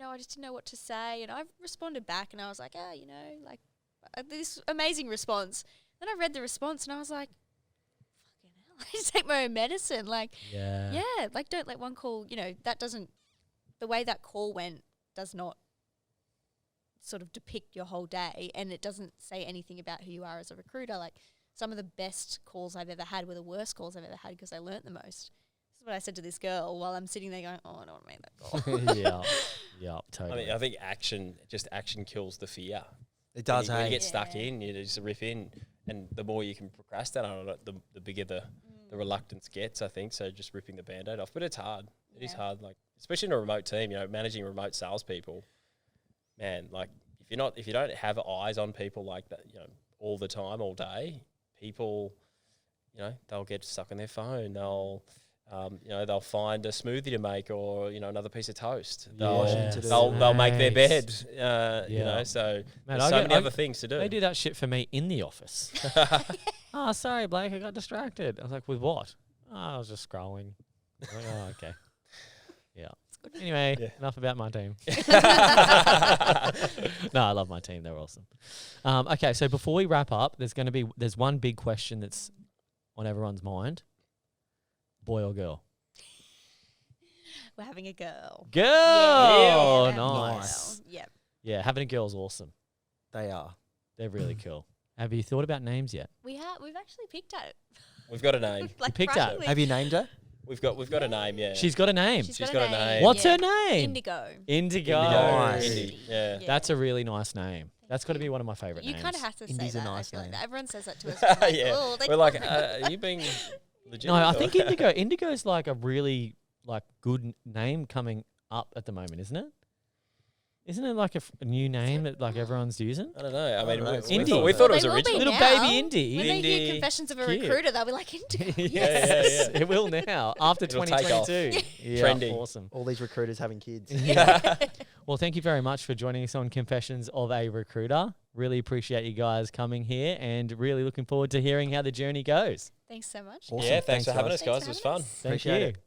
I just didn't know what to say." And I responded back, and I was like, this amazing response. Then I read the response, and I was like, "Fucking hell, I just take my own medicine." Like, Yeah. like don't let one call. That doesn't. The way that call went does not sort of depict your whole day, and it doesn't say anything about who you are as a recruiter. Like, some of the best calls I've ever had were the worst calls I've ever had because I learnt the most. This is what I said to this girl while I'm sitting there going, "Oh, I don't want to make that call." Yeah, totally. I think action kills the fear. It does, When you hey? get stuck Yeah. in, you just rip in, and the more you can procrastinate on it, the bigger the reluctance gets, I think. So just ripping the Band-Aid off. But it's hard. It is Yeah. hard, like, especially in a remote team, managing remote salespeople. Man, like, if you don't have eyes on people like that, all the time, all day, people they'll get stuck on their phone. They'll they'll find a smoothie to make, or another piece of toast. They'll make their bed. So Man, there's so many other things to do. They do that shit for me in the office. Oh, sorry, Blake, I got distracted. I was like, with what? Oh, I was just scrolling. I was like, oh, okay. Yeah. Anyway, enough about my team. No, I love my team. They're awesome. Okay, so before we wrap up, there's one big question that's on everyone's mind. Boy or girl? We're having a girl. Girl! Yeah, Nice. Yep. Yeah, having a girl's awesome. They are. They're really cool. Have you thought about names yet? We've actually picked it. We've got a name. Like picked it. practically. Have you named her? We've got a name. Yeah. She's got a name. She's She's got got a name. What's yeah. her name? Indigo. Indigo. Nice. Indy. Yeah. That's a really nice name. That's got to be one of my favourite You names. kind of have to Indy's say a that. nice I feel like name. that. Everyone says that to us. We're like, Yeah. "Oh, they We're like, can't." are you being legit? No, I or- think Indigo's like a really good name coming up at the moment, isn't it? Isn't it like a new name that like everyone's using? I don't know. I mean, know. Indy. we thought it was They will be original. Little now. baby Indy. When they Indy. hear Confessions of a Cute. Recruiter, they'll be like, Indigo. Yes, yeah. it will now after It'll take off. 2022. Yeah, Trendy. awesome. All these recruiters having kids. Well, thank you very much for joining us on Confessions of a Recruiter. Really appreciate you guys coming here, and really looking forward to hearing how the journey goes. Thanks so much. Awesome. Yeah, thanks for having us, Thanks guys. for It was having fun. us. Thank Appreciate you. it.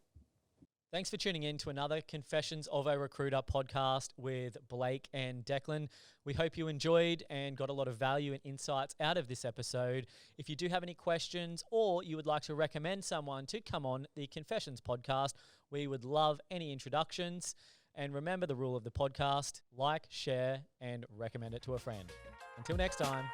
Thanks for tuning in to another Confessions of a Recruiter podcast with Blake and Declan. We hope you enjoyed and got a lot of value and insights out of this episode. If you do have any questions, or you would like to recommend someone to come on the Confessions podcast, we would love any introductions. And remember the rule of the podcast: like, share, and recommend it to a friend. Until next time.